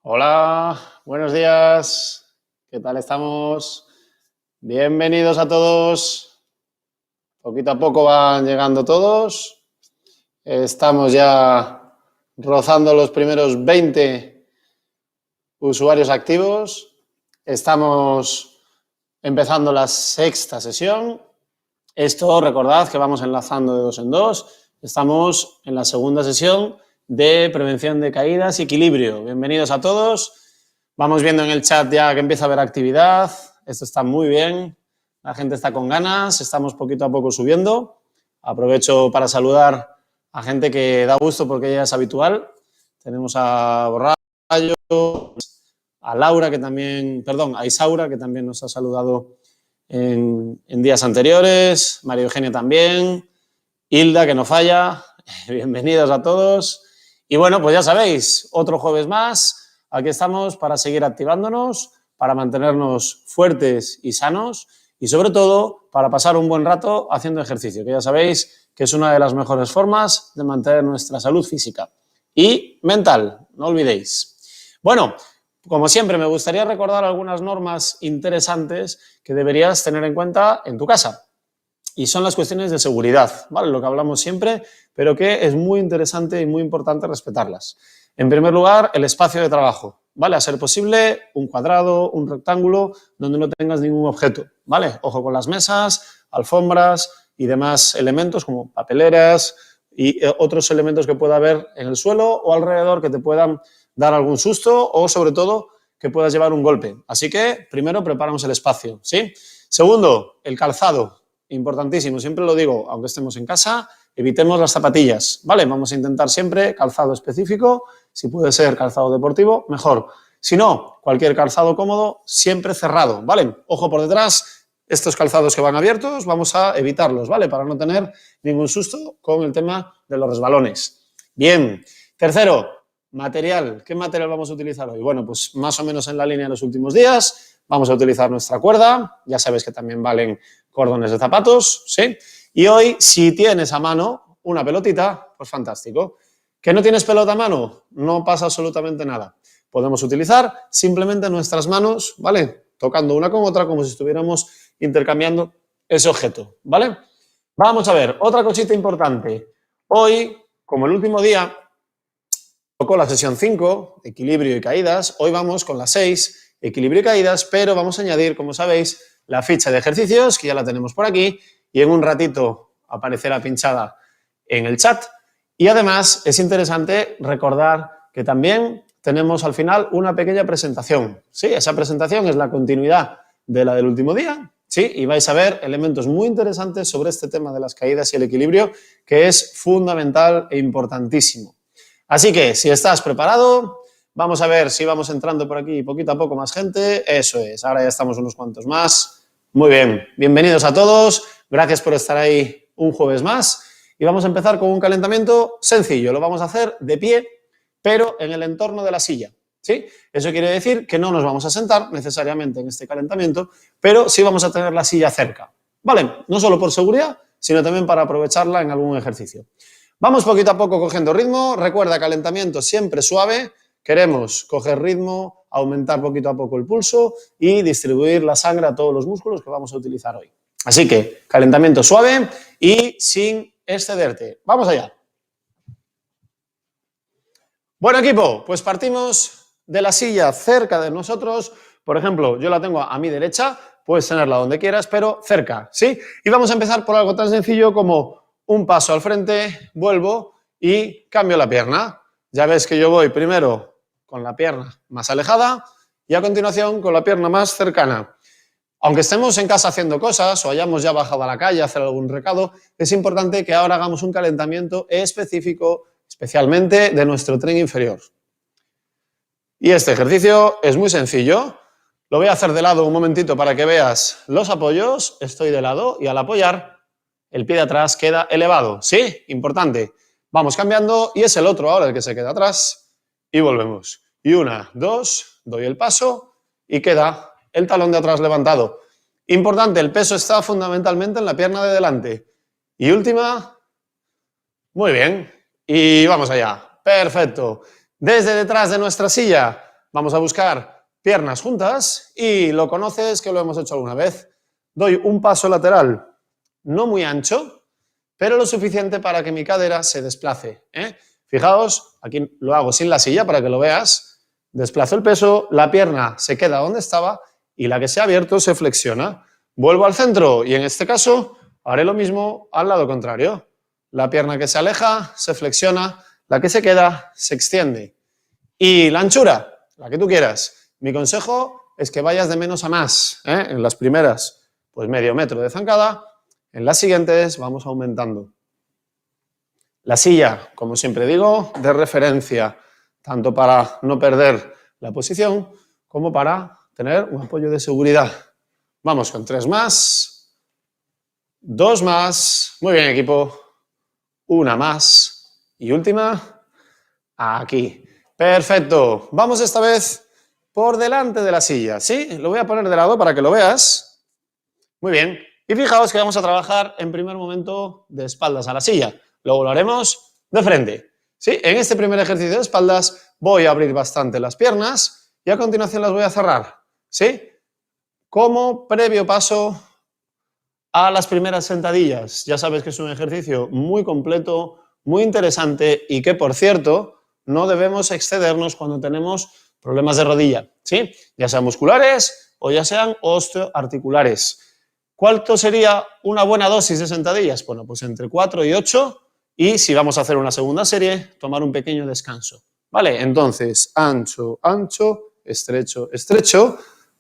Hola, buenos días. ¿Qué tal estamos? Bienvenidos a todos. Poquito a poco van llegando todos. Estamos ya rozando los primeros 20 usuarios activos. Estamos empezando la sexta sesión. Esto, recordad que vamos enlazando de dos en dos. Estamos en la segunda sesión de prevención de caídas y equilibrio. Bienvenidos a todos. Vamos viendo en el chat ya que empieza a haber actividad. Esto está muy bien. La gente está con ganas. Estamos poquito a poco subiendo. Aprovecho para saludar a gente que da gusto porque ya es habitual. Tenemos a Borrallo, a Laura, que también, perdón, a Isaura, que también nos ha saludado en días anteriores. María Eugenia también. Hilda, que no falla. Bienvenidos a todos. Y bueno, pues ya sabéis, otro jueves más, aquí estamos para seguir activándonos, para mantenernos fuertes y sanos y sobre todo para pasar un buen rato haciendo ejercicio, que ya sabéis que es una de las mejores formas de mantener nuestra salud física y mental, no olvidéis. Bueno, como siempre me gustaría recordar algunas normas interesantes que deberías tener en cuenta en tu casa. Y son las cuestiones de seguridad, ¿vale? Lo que hablamos siempre, pero que es muy interesante y muy importante respetarlas. En primer lugar, el espacio de trabajo, ¿vale? A ser posible, un cuadrado, un rectángulo, donde no tengas ningún objeto, ¿vale? Ojo con las mesas, alfombras y demás elementos como papeleras y otros elementos que pueda haber en el suelo o alrededor que te puedan dar algún susto o, sobre todo, que puedas llevar un golpe. Así que, primero, preparamos el espacio, ¿sí? Segundo, el calzado. Importantísimo, siempre lo digo, aunque estemos en casa, evitemos las zapatillas, ¿vale? Vamos a intentar siempre calzado específico, si puede ser calzado deportivo, mejor. Si no, cualquier calzado cómodo, siempre cerrado, ¿vale? Ojo por detrás, estos calzados que van abiertos, vamos a evitarlos, ¿vale? Para no tener ningún susto con el tema de los resbalones. Bien. Tercero, material. ¿Qué material vamos a utilizar hoy? Bueno, pues más o menos en la línea de los últimos días. Vamos a utilizar nuestra cuerda, ya sabes que también valen cordones de zapatos, ¿sí? Y hoy, si tienes a mano una pelotita, pues fantástico. ¿Que no tienes pelota a mano? No pasa absolutamente nada. Podemos utilizar simplemente nuestras manos, ¿vale? Tocando una con otra como si estuviéramos intercambiando ese objeto, ¿vale? Vamos a ver, otra cosita importante. Hoy, como el último día, tocó la sesión 5, equilibrio y caídas. Hoy vamos con la 6, equilibrio y caídas, pero vamos a añadir, como sabéis, la ficha de ejercicios, que ya la tenemos por aquí, y en un ratito aparecerá pinchada en el chat. Y además es interesante recordar que también tenemos al final una pequeña presentación. Sí, esa presentación es la continuidad de la del último día, sí, y vais a ver elementos muy interesantes sobre este tema de las caídas y el equilibrio, que es fundamental e importantísimo. Así que, si estás preparado, vamos a ver si vamos entrando por aquí poquito a poco más gente. Eso es, ahora ya estamos unos cuantos más. Muy bien, bienvenidos a todos. Gracias por estar ahí un jueves más. Y vamos a empezar con un calentamiento sencillo. Lo vamos a hacer de pie, pero en el entorno de la silla, ¿sí? Eso quiere decir que no nos vamos a sentar necesariamente en este calentamiento, pero sí vamos a tener la silla cerca, ¿vale? No solo por seguridad, sino también para aprovecharla en algún ejercicio. Vamos poquito a poco cogiendo ritmo. Recuerda, calentamiento siempre suave. Queremos coger ritmo, aumentar poquito a poco el pulso y distribuir la sangre a todos los músculos que vamos a utilizar hoy. Así que, calentamiento suave y sin excederte. Vamos allá. Bueno, equipo, pues partimos de la silla cerca de nosotros. Por ejemplo, yo la tengo a mi derecha, puedes tenerla donde quieras, pero cerca, ¿sí? Y vamos a empezar por algo tan sencillo como un paso al frente, vuelvo y cambio la pierna. Ya ves que yo voy primero con la pierna más alejada y a continuación con la pierna más cercana. Aunque estemos en casa haciendo cosas o hayamos ya bajado a la calle a hacer algún recado, es importante que ahora hagamos un calentamiento específico, especialmente de nuestro tren inferior. Y este ejercicio es muy sencillo. Lo voy a hacer de lado un momentito para que veas los apoyos. Estoy de lado y al apoyar, el pie de atrás queda elevado. ¿Sí? Importante. Vamos cambiando y es el otro ahora el que se queda atrás. Y volvemos. Y una, dos, doy el paso y queda el talón de atrás levantado. Importante, el peso está fundamentalmente en la pierna de delante. Y última. Muy bien. Y vamos allá. Perfecto. Desde detrás de nuestra silla Vamos a buscar piernas juntas y lo conoces que lo hemos hecho alguna vez. Doy un paso lateral no muy ancho, pero lo suficiente para que mi cadera se desplace, ¿eh? Fijaos, aquí lo hago sin la silla para que lo veas. Desplazo el peso, la pierna se queda donde estaba y la que se ha abierto se flexiona. Vuelvo al centro y en este caso haré lo mismo al lado contrario. La pierna que se aleja se flexiona, la que se queda se extiende. Y la anchura, la que tú quieras. Mi consejo es que vayas de menos a más, ¿eh? En las primeras, pues medio metro de zancada. En las siguientes vamos aumentando. La silla, como siempre digo, de referencia, tanto para no perder la posición como para tener un apoyo de seguridad. Vamos con 3 más, 2 más, muy bien equipo, 1 más y última, aquí. Perfecto, vamos esta vez por delante de la silla, ¿sí? Lo voy a poner de lado para que lo veas. Muy bien, y fijaos que vamos a trabajar en primer momento de espaldas a la silla. Luego lo haremos de frente. ¿Sí? En este primer ejercicio de espaldas voy a abrir bastante las piernas y a continuación las voy a cerrar. ¿Sí? Como previo paso a las primeras sentadillas. Ya sabes que es un ejercicio muy completo, muy interesante y que, por cierto, no debemos excedernos cuando tenemos problemas de rodilla. ¿Sí? Ya sean musculares o ya sean osteoarticulares. ¿Cuánto sería una buena dosis de sentadillas? Bueno, pues entre 4 y 8 y si vamos a hacer una segunda serie, tomar un pequeño descanso. ¿Vale? Entonces, ancho, ancho, estrecho, estrecho,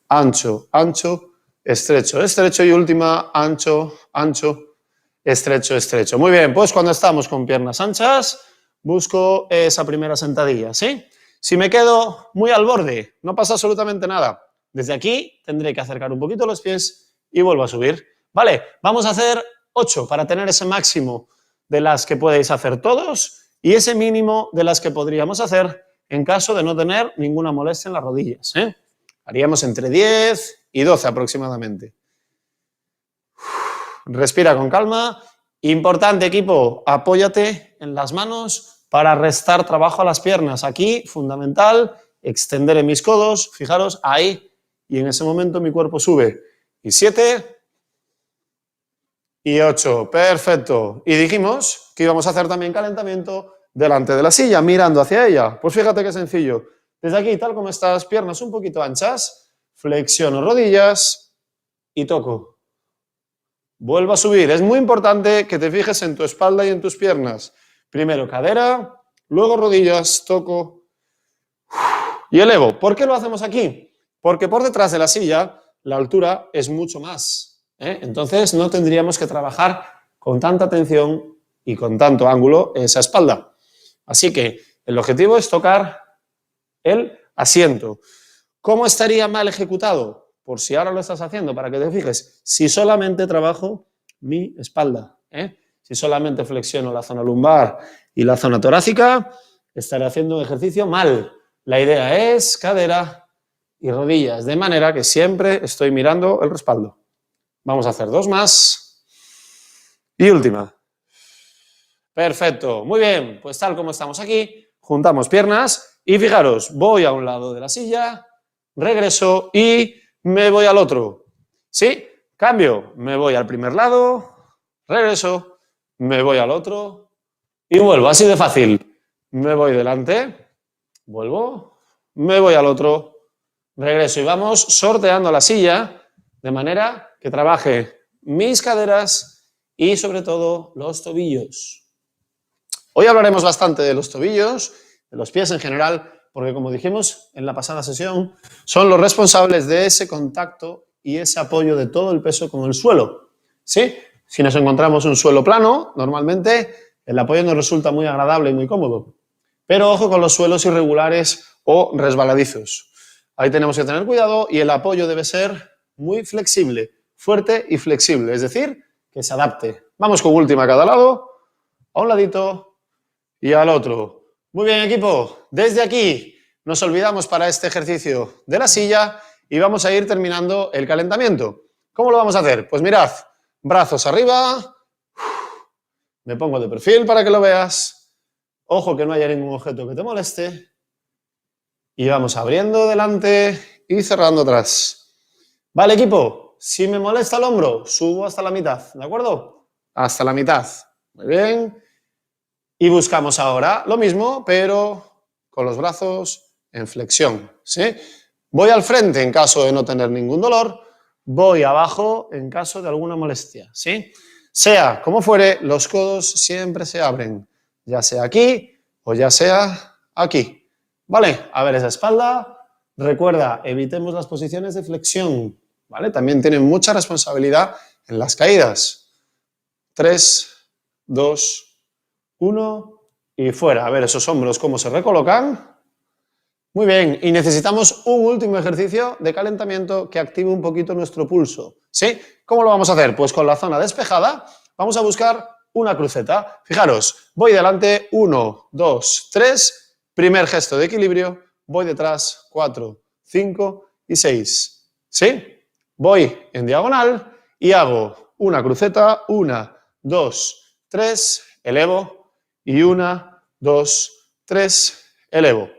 ancho, ancho, estrecho, estrecho y última, ancho, ancho, estrecho, estrecho. Muy bien, pues cuando estamos con piernas anchas, busco esa primera sentadilla, ¿sí? Si me quedo muy al borde, no pasa absolutamente nada. Desde aquí tendré que acercar un poquito los pies y vuelvo a subir. Vale, vamos a hacer 8 para tener ese máximo de las que podéis hacer todos y ese mínimo de las que podríamos hacer en caso de no tener ninguna molestia en las rodillas, ¿eh? Haríamos entre 10 y 12 aproximadamente. Respira con calma. Importante, equipo, apóyate en las manos para restar trabajo a las piernas. Aquí, fundamental, extenderé mis codos, fijaros, ahí, y en ese momento mi cuerpo sube. Y 7 y 8, perfecto. Y dijimos que íbamos a hacer también calentamiento delante de la silla, mirando hacia ella. Pues fíjate qué sencillo. Desde aquí, tal como estás, piernas un poquito anchas, flexiono rodillas y toco. Vuelvo a subir. Es muy importante que te fijes en tu espalda y en tus piernas. Primero cadera, luego rodillas, toco y elevo. ¿Por qué lo hacemos aquí? Porque por detrás de la silla la altura es mucho más, ¿eh? Entonces no tendríamos que trabajar con tanta tensión y con tanto ángulo esa espalda. Así que el objetivo es tocar el asiento. ¿Cómo estaría mal ejecutado? Por si ahora lo estás haciendo, para que te fijes, si solamente trabajo mi espalda, ¿eh? Si solamente flexiono la zona lumbar y la zona torácica, estaré haciendo un ejercicio mal. La idea es cadera y rodillas, de manera que siempre estoy mirando el respaldo. Vamos a hacer 2 más y última. Perfecto, muy bien, pues tal como estamos aquí, juntamos piernas y fijaros, voy a un lado de la silla, regreso y me voy al otro. ¿Sí? Cambio, me voy al primer lado, regreso, me voy al otro y vuelvo, así de fácil. Me voy delante, vuelvo, me voy al otro, regreso y vamos sorteando la silla de manera que trabaje mis caderas y sobre todo los tobillos. Hoy hablaremos bastante de los tobillos, de los pies en general, porque como dijimos en la pasada sesión, son los responsables de ese contacto y ese apoyo de todo el peso con el suelo, ¿sí? Si nos encontramos un suelo plano, normalmente el apoyo nos resulta muy agradable y muy cómodo. Pero ojo con los suelos irregulares o resbaladizos. Ahí tenemos que tener cuidado y el apoyo debe ser muy flexible, fuerte y flexible, es decir, que se adapte. Vamos con última a cada lado, a un ladito y al otro. Muy bien, equipo. Desde aquí nos olvidamos para este ejercicio de la silla y vamos a ir terminando el calentamiento. ¿Cómo lo vamos a hacer? Pues mirad, brazos arriba, me pongo de perfil para que lo veas, ojo que no haya ningún objeto que te moleste Y vamos abriendo delante y cerrando atrás. Vale, equipo, si me molesta el hombro, subo hasta la mitad, ¿de acuerdo? Hasta la mitad. Muy bien. Y buscamos ahora lo mismo, pero con los brazos en flexión, ¿sí? Voy al frente en caso de no tener ningún dolor, voy abajo en caso de alguna molestia, ¿sí? Sea como fuere, los codos siempre se abren, ya sea aquí o ya sea aquí. ¿Vale? A ver esa espalda. Recuerda, evitemos las posiciones de flexión, ¿vale? También tienen mucha responsabilidad en las caídas. 3, 2, 1 y fuera. A ver esos hombros cómo se recolocan. Muy bien, y necesitamos un último ejercicio de calentamiento que active un poquito nuestro pulso, ¿sí? ¿Cómo lo vamos a hacer? Pues con la zona despejada vamos a buscar una cruceta. Fijaros, voy delante, 1, 2, 3, primer gesto de equilibrio, voy detrás, 4, 5 y 6, ¿sí? Voy en diagonal y hago una cruceta, 1, 2, 3, elevo y 1, 2, 3, elevo.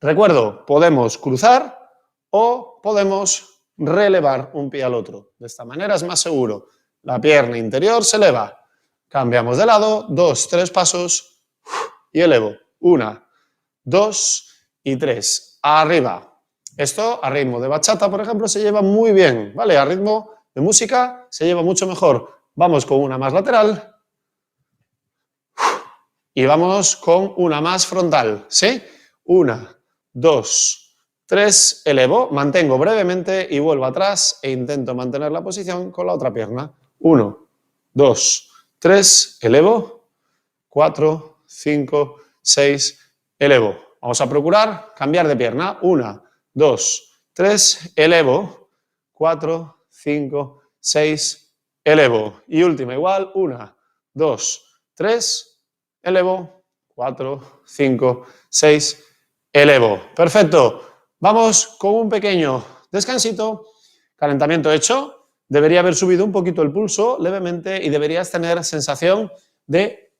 Recuerdo, podemos cruzar o podemos relevar un pie al otro. De esta manera es más seguro. La pierna interior se eleva. Cambiamos de lado, 2, 3 pasos y elevo. 1, 2 y 3. Arriba. Esto a ritmo de bachata, por ejemplo, se lleva muy bien, ¿vale? A ritmo de música se lleva mucho mejor. Vamos con una más lateral y vamos con una más frontal, ¿sí? 1, 2, 3, elevo, mantengo brevemente y vuelvo atrás e intento mantener la posición con la otra pierna. 1, 2, 3, elevo, 4, 5, 6, elevo. Vamos a procurar cambiar de pierna. 1, 2, 3, elevo, 4, 5, 6, elevo. Y última igual, 1, 2, 3, elevo, 4, 5, 6, elevo. Perfecto. Vamos con un pequeño descansito. Calentamiento hecho. Debería haber subido un poquito el pulso levemente y deberías tener sensación de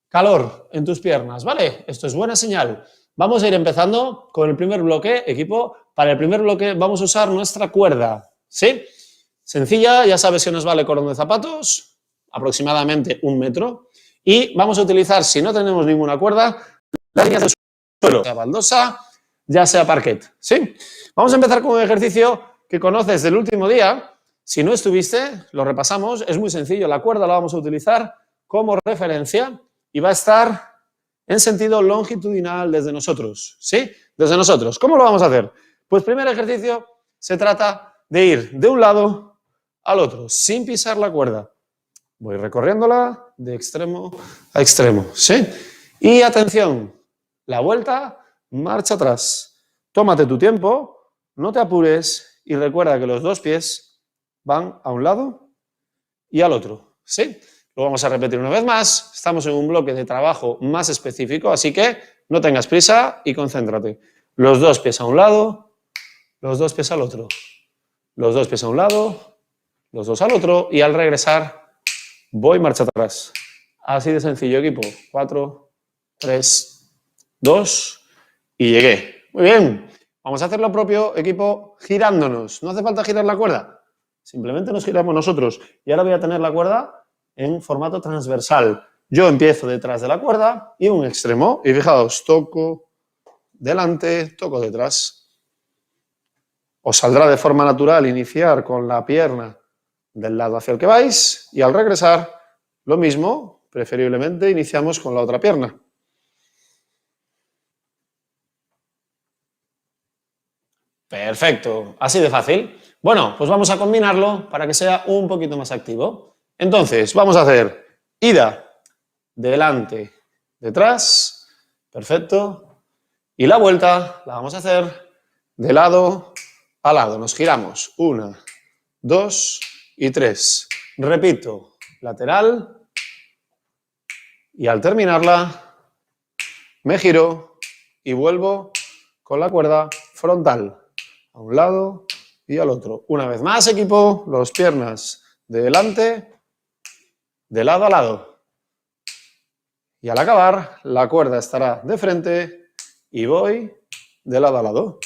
calor en tus piernas, ¿vale? Esto es buena señal. Vamos a ir empezando con el primer bloque, equipo. Para el primer bloque vamos a usar nuestra cuerda, ¿sí? Sencilla, ya sabes que nos vale cordón de zapatos, aproximadamente 1 metro. Y vamos a utilizar, si no tenemos ninguna cuerda, las líneas del suelo, ya sea baldosa, ya sea parquet, ¿sí? Vamos a empezar con un ejercicio que conoces del último día. Si no estuviste, lo repasamos, es muy sencillo. La cuerda la vamos a utilizar como referencia y va a estar en sentido longitudinal desde nosotros, ¿sí? Desde nosotros. ¿Cómo lo vamos a hacer? Pues primer ejercicio se trata de ir de un lado al otro, sin pisar la cuerda. Voy recorriéndola de extremo a extremo, ¿sí? Y atención, la vuelta, marcha atrás. Tómate tu tiempo, no te apures y recuerda que los dos pies van a un lado y al otro, ¿sí? Lo vamos a repetir una vez más. Estamos en un bloque de trabajo más específico, así que no tengas prisa y concéntrate. Los dos pies a un lado, los dos pies al otro. Los dos pies a un lado, los dos al otro y al regresar voy marcha atrás. Así de sencillo, equipo. 4, 3, 2 y llegué. Muy bien. Vamos a hacer lo propio, equipo, girándonos. No hace falta girar la cuerda. Simplemente nos giramos nosotros. Y ahora voy a tener la cuerda en formato transversal. Yo empiezo detrás de la cuerda y un extremo. Y fijaos, toco delante, toco detrás. Os saldrá de forma natural iniciar con la pierna del lado hacia el que vais y al regresar lo mismo, preferiblemente iniciamos con la otra pierna. Perfecto, así de fácil. Bueno, pues vamos a combinarlo para que sea un poquito más activo. Entonces, vamos a hacer ida, delante, detrás, perfecto. Y la vuelta la vamos a hacer de lado a lado. Nos giramos, 1, 2 y 3. Repito, lateral y al terminarla me giro y vuelvo con la cuerda frontal. A un lado y al otro. Una vez más, equipo, las piernas de delante, de lado a lado. Y al acabar, la cuerda estará de frente y voy de lado a lado.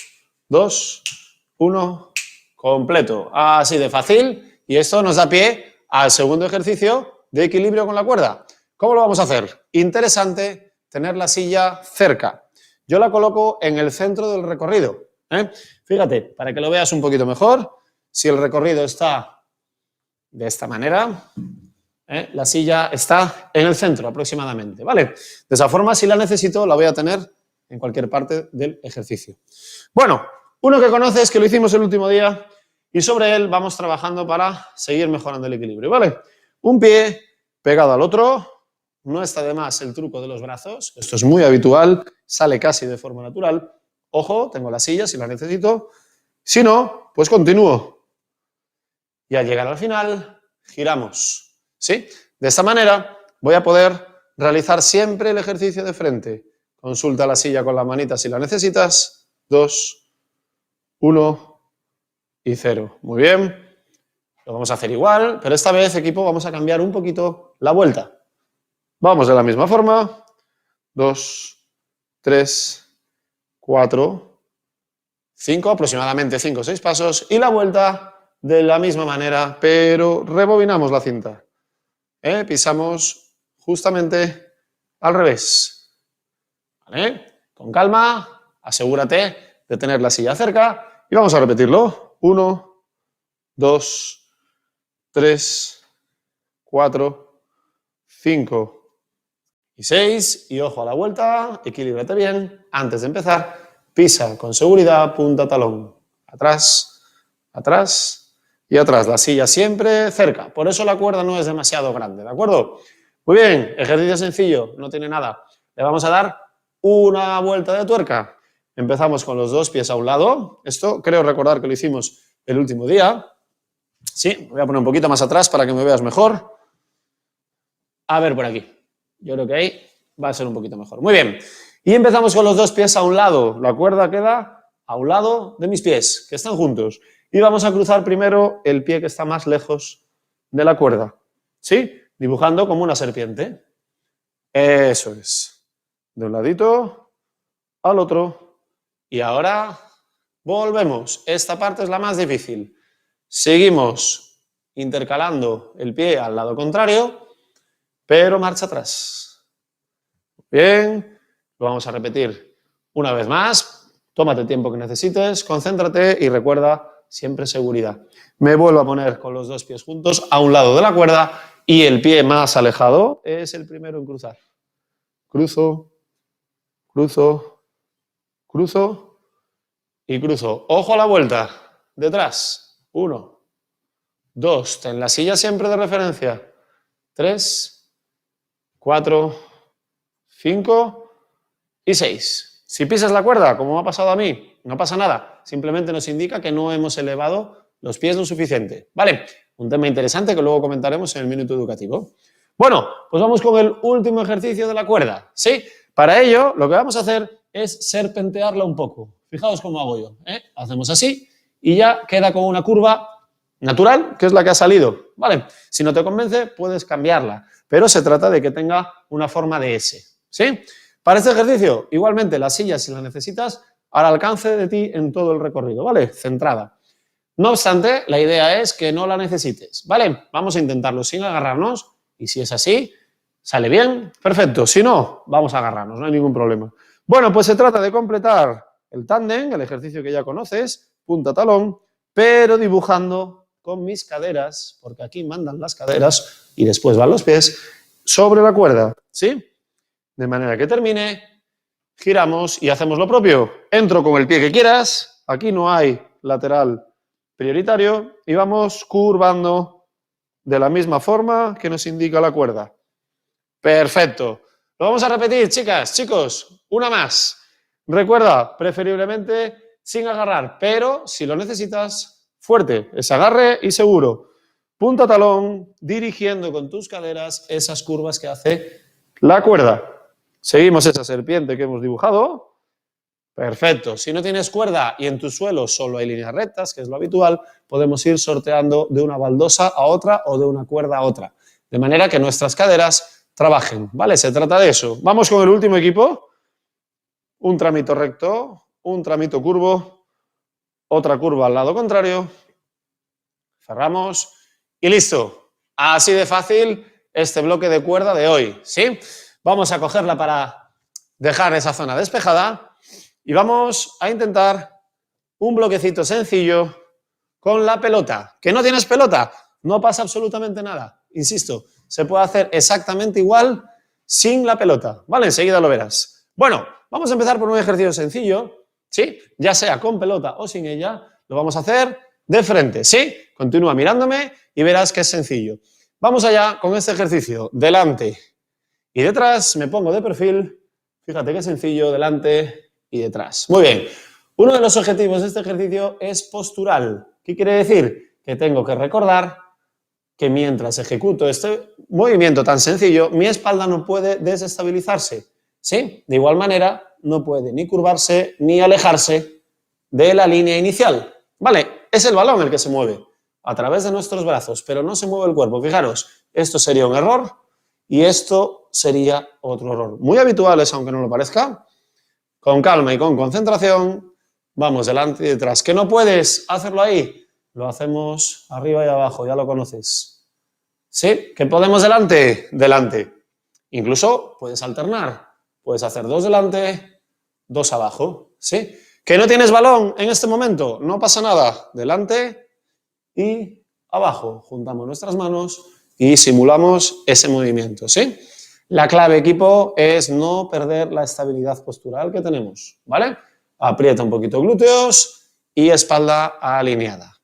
2, 1, completo. Así de fácil. Y esto nos da pie al segundo ejercicio de equilibrio con la cuerda. ¿Cómo lo vamos a hacer? Interesante tener la silla cerca. Yo la coloco en el centro del recorrido. Fíjate, para que lo veas un poquito mejor, si el recorrido está de esta manera, la silla está en el centro aproximadamente, ¿vale? De esa forma, si la necesito, la voy a tener en cualquier parte del ejercicio. Bueno, uno que conoces, que lo hicimos el último día, y sobre él vamos trabajando para seguir mejorando el equilibrio, ¿vale? Un pie pegado al otro, no está de más el truco de los brazos, esto es muy habitual, sale casi de forma natural. Ojo, tengo la silla si la necesito, si no, pues continúo. Y al llegar al final, giramos, ¿sí? De esta manera voy a poder realizar siempre el ejercicio de frente. Consulta la silla con la manita si la necesitas. 2, 1 y 0. Muy bien. Lo vamos a hacer igual, pero esta vez, equipo, vamos a cambiar un poquito la vuelta. Vamos de la misma forma. 2, 3, 4, 5, aproximadamente 5 o 6 pasos. Y la vuelta de la misma manera, pero rebobinamos la cinta. Pisamos justamente al revés. ¿Vale? Con calma, asegúrate de tener la silla cerca y vamos a repetirlo. 1, 2, 3, 4, 5 y 6. Y ojo a la vuelta, equilíbrate bien. Antes de empezar, pisa con seguridad, punta talón. Atrás, atrás y atrás. La silla siempre cerca. Por eso la cuerda no es demasiado grande, ¿de acuerdo? Muy bien, ejercicio sencillo, no tiene nada. Le vamos a dar una vuelta de tuerca. Empezamos con los dos pies a un lado. Esto creo recordar que lo hicimos el último día. Sí, voy a poner un poquito más atrás para que me veas mejor. A ver por aquí. Yo creo que ahí va a ser un poquito mejor. Muy bien. Y empezamos con los dos pies a un lado. La cuerda queda a un lado de mis pies, que están juntos. Y vamos a cruzar primero el pie que está más lejos de la cuerda. ¿Sí? Dibujando como una serpiente. Eso es. De un ladito al otro. Y ahora volvemos. Esta parte es la más difícil. Seguimos intercalando el pie al lado contrario, pero marcha atrás. Bien, lo vamos a repetir una vez más. Tómate el tiempo que necesites, concéntrate y recuerda siempre seguridad. Me vuelvo a poner con los dos pies juntos a un lado de la cuerda y el pie más alejado es el primero en cruzar. Cruzo, cruzo, cruzo y cruzo. Ojo a la vuelta. Detrás. 1, 2. Ten la silla siempre de referencia. 3, 4, 5 y 6. Si pisas la cuerda, como me ha pasado a mí, no pasa nada. Simplemente nos indica que no hemos elevado los pies lo suficiente. ¿Vale? Un tema interesante que luego comentaremos en el minuto educativo. Bueno, pues vamos con el último ejercicio de la cuerda. ¿Sí? Para ello, lo que vamos a hacer es serpentearla un poco. Fijaos cómo hago yo. Hacemos así y ya queda con una curva natural, que es la que ha salido. ¿Vale? Si no te convence, puedes cambiarla. Pero se trata de que tenga una forma de S. ¿Sí? Para este ejercicio, igualmente, la silla, si la necesitas, al alcance de ti en todo el recorrido. ¿Vale? Centrada. No obstante, la idea es que no la necesites. ¿Vale? Vamos a intentarlo sin agarrarnos. Y si es así, sale bien, perfecto. Si no, vamos a agarrarnos, no hay ningún problema. Bueno, pues se trata de completar el tándem, el ejercicio que ya conoces, punta talón, pero dibujando con mis caderas, porque aquí mandan las caderas y después van los pies, sobre la cuerda, ¿sí? De manera que termine, giramos y hacemos lo propio. Entro con el pie que quieras, aquí no hay lateral prioritario y vamos curvando de la misma forma que nos indica la cuerda. Perfecto. Lo vamos a repetir, chicas, chicos, una más. Recuerda, preferiblemente sin agarrar, pero si lo necesitas, fuerte, ese agarre y seguro. Punta talón, dirigiendo con tus caderas esas curvas que hace la cuerda. Seguimos esa serpiente que hemos dibujado. Perfecto. Si no tienes cuerda y en tu suelo solo hay líneas rectas, que es lo habitual, podemos ir sorteando de una baldosa a otra o de una cuerda a otra. De manera que nuestras caderas trabajen, ¿vale? Se trata de eso. Vamos con el último equipo. Un tramito recto, un tramito curvo, otra curva al lado contrario, cerramos y listo. Así de fácil este bloque de cuerda de hoy, ¿sí? Vamos a cogerla para dejar esa zona despejada y vamos a intentar un bloquecito sencillo con la pelota. ¿Que no tienes pelota? No pasa absolutamente nada. Insisto, se puede hacer exactamente igual sin la pelota, ¿vale? Enseguida lo verás. Bueno, vamos a empezar por un ejercicio sencillo, ¿sí? Ya sea con pelota o sin ella, lo vamos a hacer de frente, ¿sí? Continúa mirándome y verás que es sencillo. Vamos allá con este ejercicio. Delante y detrás, me pongo de perfil. Fíjate qué sencillo, delante y detrás. Muy bien. Uno de los objetivos de este ejercicio es postural. ¿Qué quiere decir? Que tengo que recordar que mientras ejecuto este movimiento tan sencillo, mi espalda no puede desestabilizarse, ¿sí? De igual manera, no puede ni curvarse ni alejarse de la línea inicial. Vale, es el balón el que se mueve a través de nuestros brazos, pero no se mueve el cuerpo. Fijaros, esto sería un error y esto sería otro error. Muy habituales, aunque no lo parezca. Con calma y con concentración, vamos delante y detrás. ¿Que no puedes hacerlo ahí? Lo hacemos arriba y abajo, ya lo conoces. ¿Sí? ¿Que podemos delante? Delante. Incluso puedes alternar. Puedes hacer 2 delante, 2 abajo. ¿Sí? ¿Que no tienes balón en este momento? No pasa nada. Delante y abajo. Juntamos nuestras manos y simulamos ese movimiento. ¿Sí? La clave, equipo, es no perder la estabilidad postural que tenemos. ¿Vale? Aprieta un poquito glúteos y espalda alineada.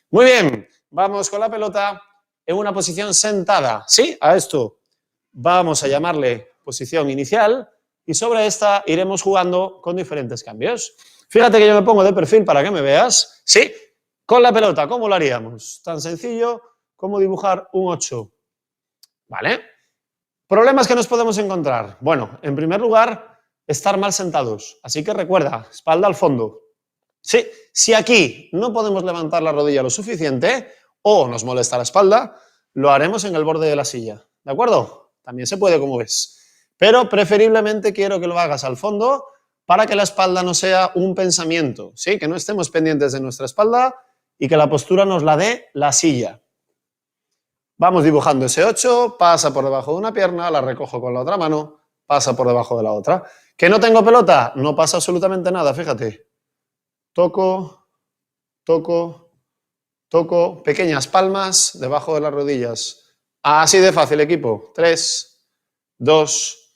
Muy bien, vamos con la pelota en una posición sentada. ¿Sí? A esto vamos a llamarle posición inicial y sobre esta iremos jugando con diferentes cambios. Fíjate que yo me pongo de perfil para que me veas. ¿Sí? Con la pelota, ¿cómo lo haríamos? Tan sencillo como dibujar un 8. ¿Vale? ¿Problemas que nos podemos encontrar? Bueno, en primer lugar, estar mal sentados. Así que recuerda, espalda al fondo. Sí, si aquí no podemos levantar la rodilla lo suficiente o nos molesta la espalda, lo haremos en el borde de la silla. ¿De acuerdo? También se puede, como ves. Pero preferiblemente quiero que lo hagas al fondo para que la espalda no sea un pensamiento, ¿sí? Que no estemos pendientes de nuestra espalda y que la postura nos la dé la silla. Vamos dibujando ese 8, pasa por debajo de una pierna, la recojo con la otra mano, pasa por debajo de la otra. ¿Que no tengo pelota? No pasa absolutamente nada, fíjate. Toco, toco, toco, pequeñas palmas debajo de las rodillas. Así de fácil, equipo. 3, 2,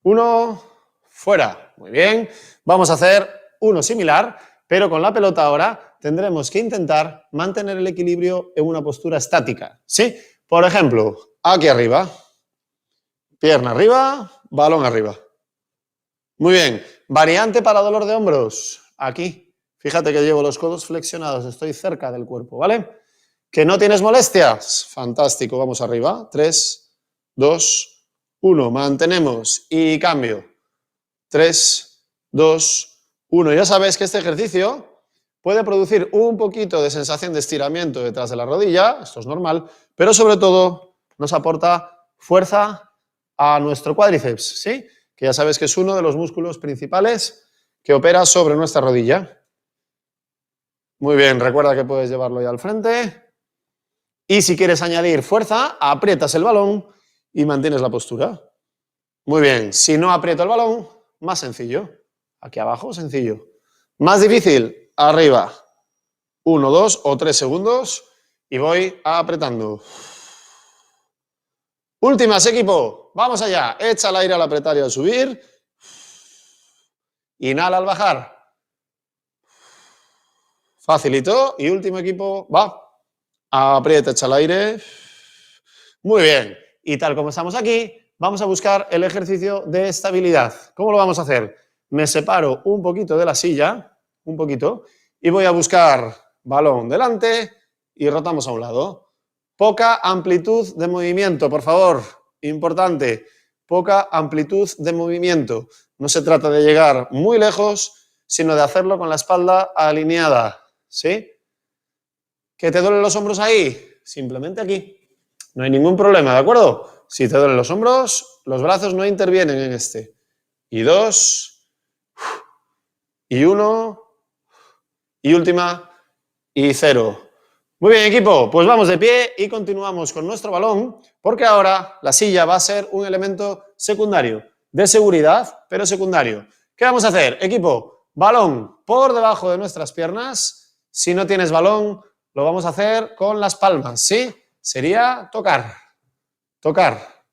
1, fuera. Muy bien. Vamos a hacer uno similar, pero con la pelota ahora tendremos que intentar mantener el equilibrio en una postura estática. ¿Sí? Por ejemplo, aquí arriba, pierna arriba, balón arriba. Muy bien. Variante para dolor de hombros. Aquí. Fíjate que llevo los codos flexionados, estoy cerca del cuerpo, ¿vale? ¿Que no tienes molestias? Fantástico, vamos arriba. 3, 2, 1. Mantenemos y cambio. 3, 2, 1. Ya sabes que este ejercicio puede producir un poquito de sensación de estiramiento detrás de la rodilla, esto es normal, pero sobre todo nos aporta fuerza a nuestro cuádriceps, ¿sí? Que ya sabes que es uno de los músculos principales que opera sobre nuestra rodilla. Muy bien, recuerda que puedes llevarlo ya al frente. Y si quieres añadir fuerza, aprietas el balón y mantienes la postura. Muy bien, si no aprieto el balón, más sencillo. Aquí abajo, sencillo. Más difícil, arriba. 1, 2 o 3 segundos y voy apretando. Últimas, equipo. Vamos allá. Echa el aire al apretar y al subir. Inhala al bajar. Facilito. Y último, equipo, va. Aprieta, echa el aire. Muy bien. Y tal como estamos aquí, vamos a buscar el ejercicio de estabilidad. ¿Cómo lo vamos a hacer? Me separo un poquito de la silla, un poquito, y voy a buscar balón delante y rotamos a un lado. Poca amplitud de movimiento, por favor. Importante. Poca amplitud de movimiento. No se trata de llegar muy lejos, sino de hacerlo con la espalda alineada. ¿Sí? ¿Que te duelen los hombros ahí? Simplemente aquí. No hay ningún problema, ¿de acuerdo? Si te duelen los hombros, los brazos no intervienen en este. Y 2. y 1, y última, y 0. Muy bien, equipo, pues vamos de pie y continuamos con nuestro balón, porque ahora la silla va a ser un elemento secundario, de seguridad, pero secundario. ¿Qué vamos a hacer, equipo? Balón por debajo de nuestras piernas. Si no tienes balón, lo vamos a hacer con las palmas, ¿sí? Sería tocar, tocar,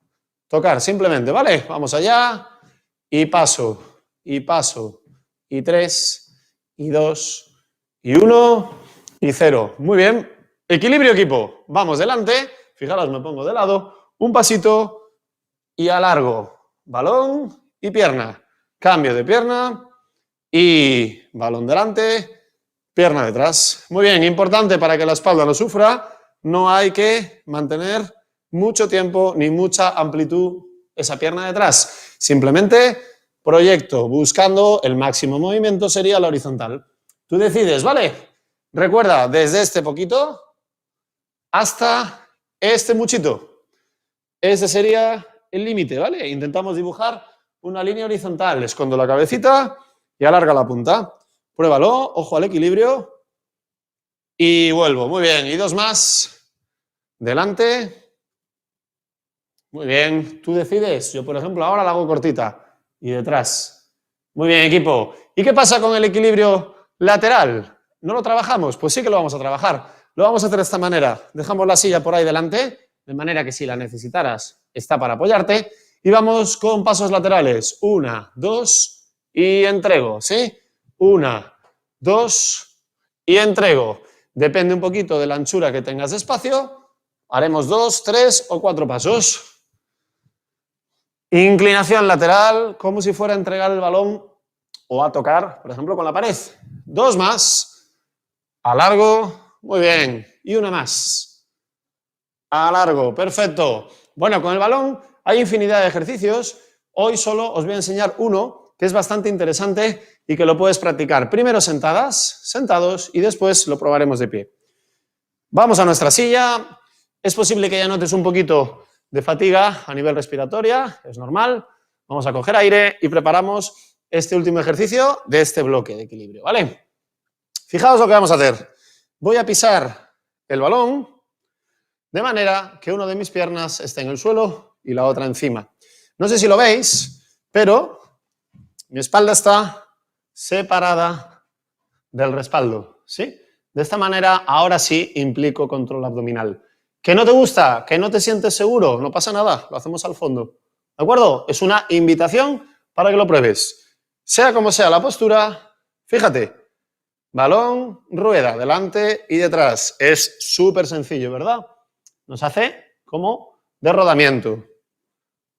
tocar, simplemente, ¿vale? Vamos allá, y paso, y 3, y 2, y 1, y 0. Muy bien. Equilibrio, equipo. Vamos delante. Fijaros, me pongo de lado. Un pasito y alargo. Balón y pierna. Cambio de pierna y balón delante, pierna detrás. Muy bien, importante para que la espalda no sufra. No hay que mantener mucho tiempo ni mucha amplitud esa pierna detrás. Simplemente proyecto buscando el máximo movimiento, sería la horizontal. Tú decides, ¿vale? Recuerda, desde este poquito hasta este muchito. Ese sería el límite, ¿vale? Intentamos dibujar una línea horizontal. Escondo la cabecita y alarga la punta. Pruébalo, ojo al equilibrio. Y vuelvo, muy bien. Y 2 más. Delante. Muy bien, tú decides. Yo, por ejemplo, ahora la hago cortita. Y detrás. Muy bien, equipo. ¿Y qué pasa con el equilibrio lateral? ¿No lo trabajamos? Pues sí que lo vamos a trabajar. Lo vamos a hacer de esta manera. Dejamos la silla por ahí delante, de manera que si la necesitaras, está para apoyarte. Y vamos con pasos laterales. 1, 2 y entrego, ¿sí? 1, 2 y entrego. Depende un poquito de la anchura que tengas de espacio. Haremos 2, 3 o 4 pasos. Inclinación lateral, como si fuera a entregar el balón o a tocar, por ejemplo, con la pared. 2 más. Alargo. Muy bien. Y 1 más. Alargo. Perfecto. Bueno, con el balón hay infinidad de ejercicios. Hoy solo os voy a enseñar uno que es bastante interesante y que lo puedes practicar. Primero sentadas, sentados, y después lo probaremos de pie. Vamos a nuestra silla. Es posible que ya notes un poquito de fatiga a nivel respiratoria, es normal. Vamos a coger aire y preparamos este último ejercicio de este bloque de equilibrio, ¿vale? Fijaos lo que vamos a hacer. Voy a pisar el balón de manera que una de mis piernas esté en el suelo y la otra encima. No sé si lo veis, pero mi espalda está separada del respaldo, ¿sí? De esta manera, ahora sí implico control abdominal. ¿Que no te gusta? ¿Que no te sientes seguro? No pasa nada, lo hacemos al fondo. ¿De acuerdo? Es una invitación para que lo pruebes. Sea como sea la postura, fíjate, balón, rueda, delante y detrás. Es súper sencillo, ¿verdad? Nos hace como de rodamiento.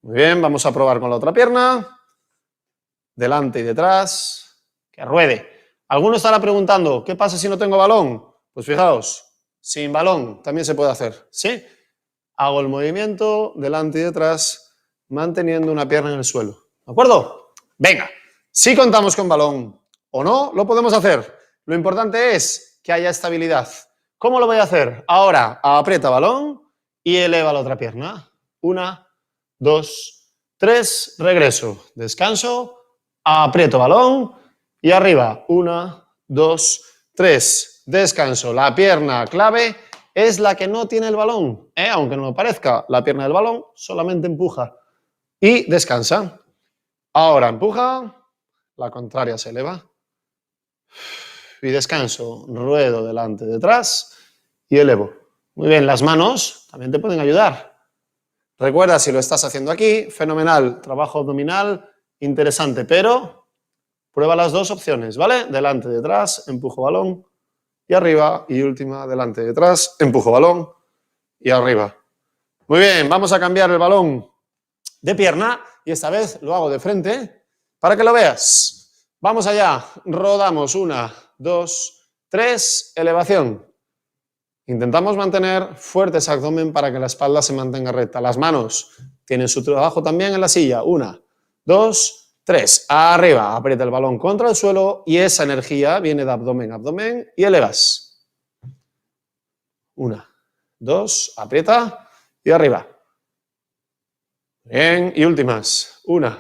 Muy bien, vamos a probar con la otra pierna. Delante y detrás, que ruede. Alguno estará preguntando, ¿qué pasa si no tengo balón? Pues fijaos, sin balón también se puede hacer, ¿sí? Hago el movimiento delante y detrás, manteniendo una pierna en el suelo. ¿De acuerdo? Venga, si contamos con balón o no, lo podemos hacer. Lo importante es que haya estabilidad. ¿Cómo lo voy a hacer? Ahora aprieta balón y eleva la otra pierna. 1, 2, 3, regreso, descanso, aprieto balón y arriba. 1, 2, 3, descanso. La pierna clave es la que no tiene el balón, aunque no me parezca, la pierna del balón solamente empuja y descansa. Ahora empuja, la contraria se eleva y descanso, ruedo delante, detrás y elevo. Muy bien, las manos también te pueden ayudar. Recuerda, si lo estás haciendo aquí, fenomenal, trabajo abdominal, interesante, pero prueba las dos opciones, ¿vale? Delante, detrás, empujo balón y arriba, y última, delante, detrás, empujo balón y arriba. Muy bien, vamos a cambiar el balón de pierna y esta vez lo hago de frente para que lo veas. Vamos allá, rodamos 1, 2, 3, elevación. Intentamos mantener fuerte ese abdomen para que la espalda se mantenga recta. Las manos tienen su trabajo también en la silla. 1, 2, 3. Arriba, aprieta el balón contra el suelo y esa energía viene de abdomen a abdomen y elevas. 1, 2, aprieta y arriba. Bien, y últimas. 1,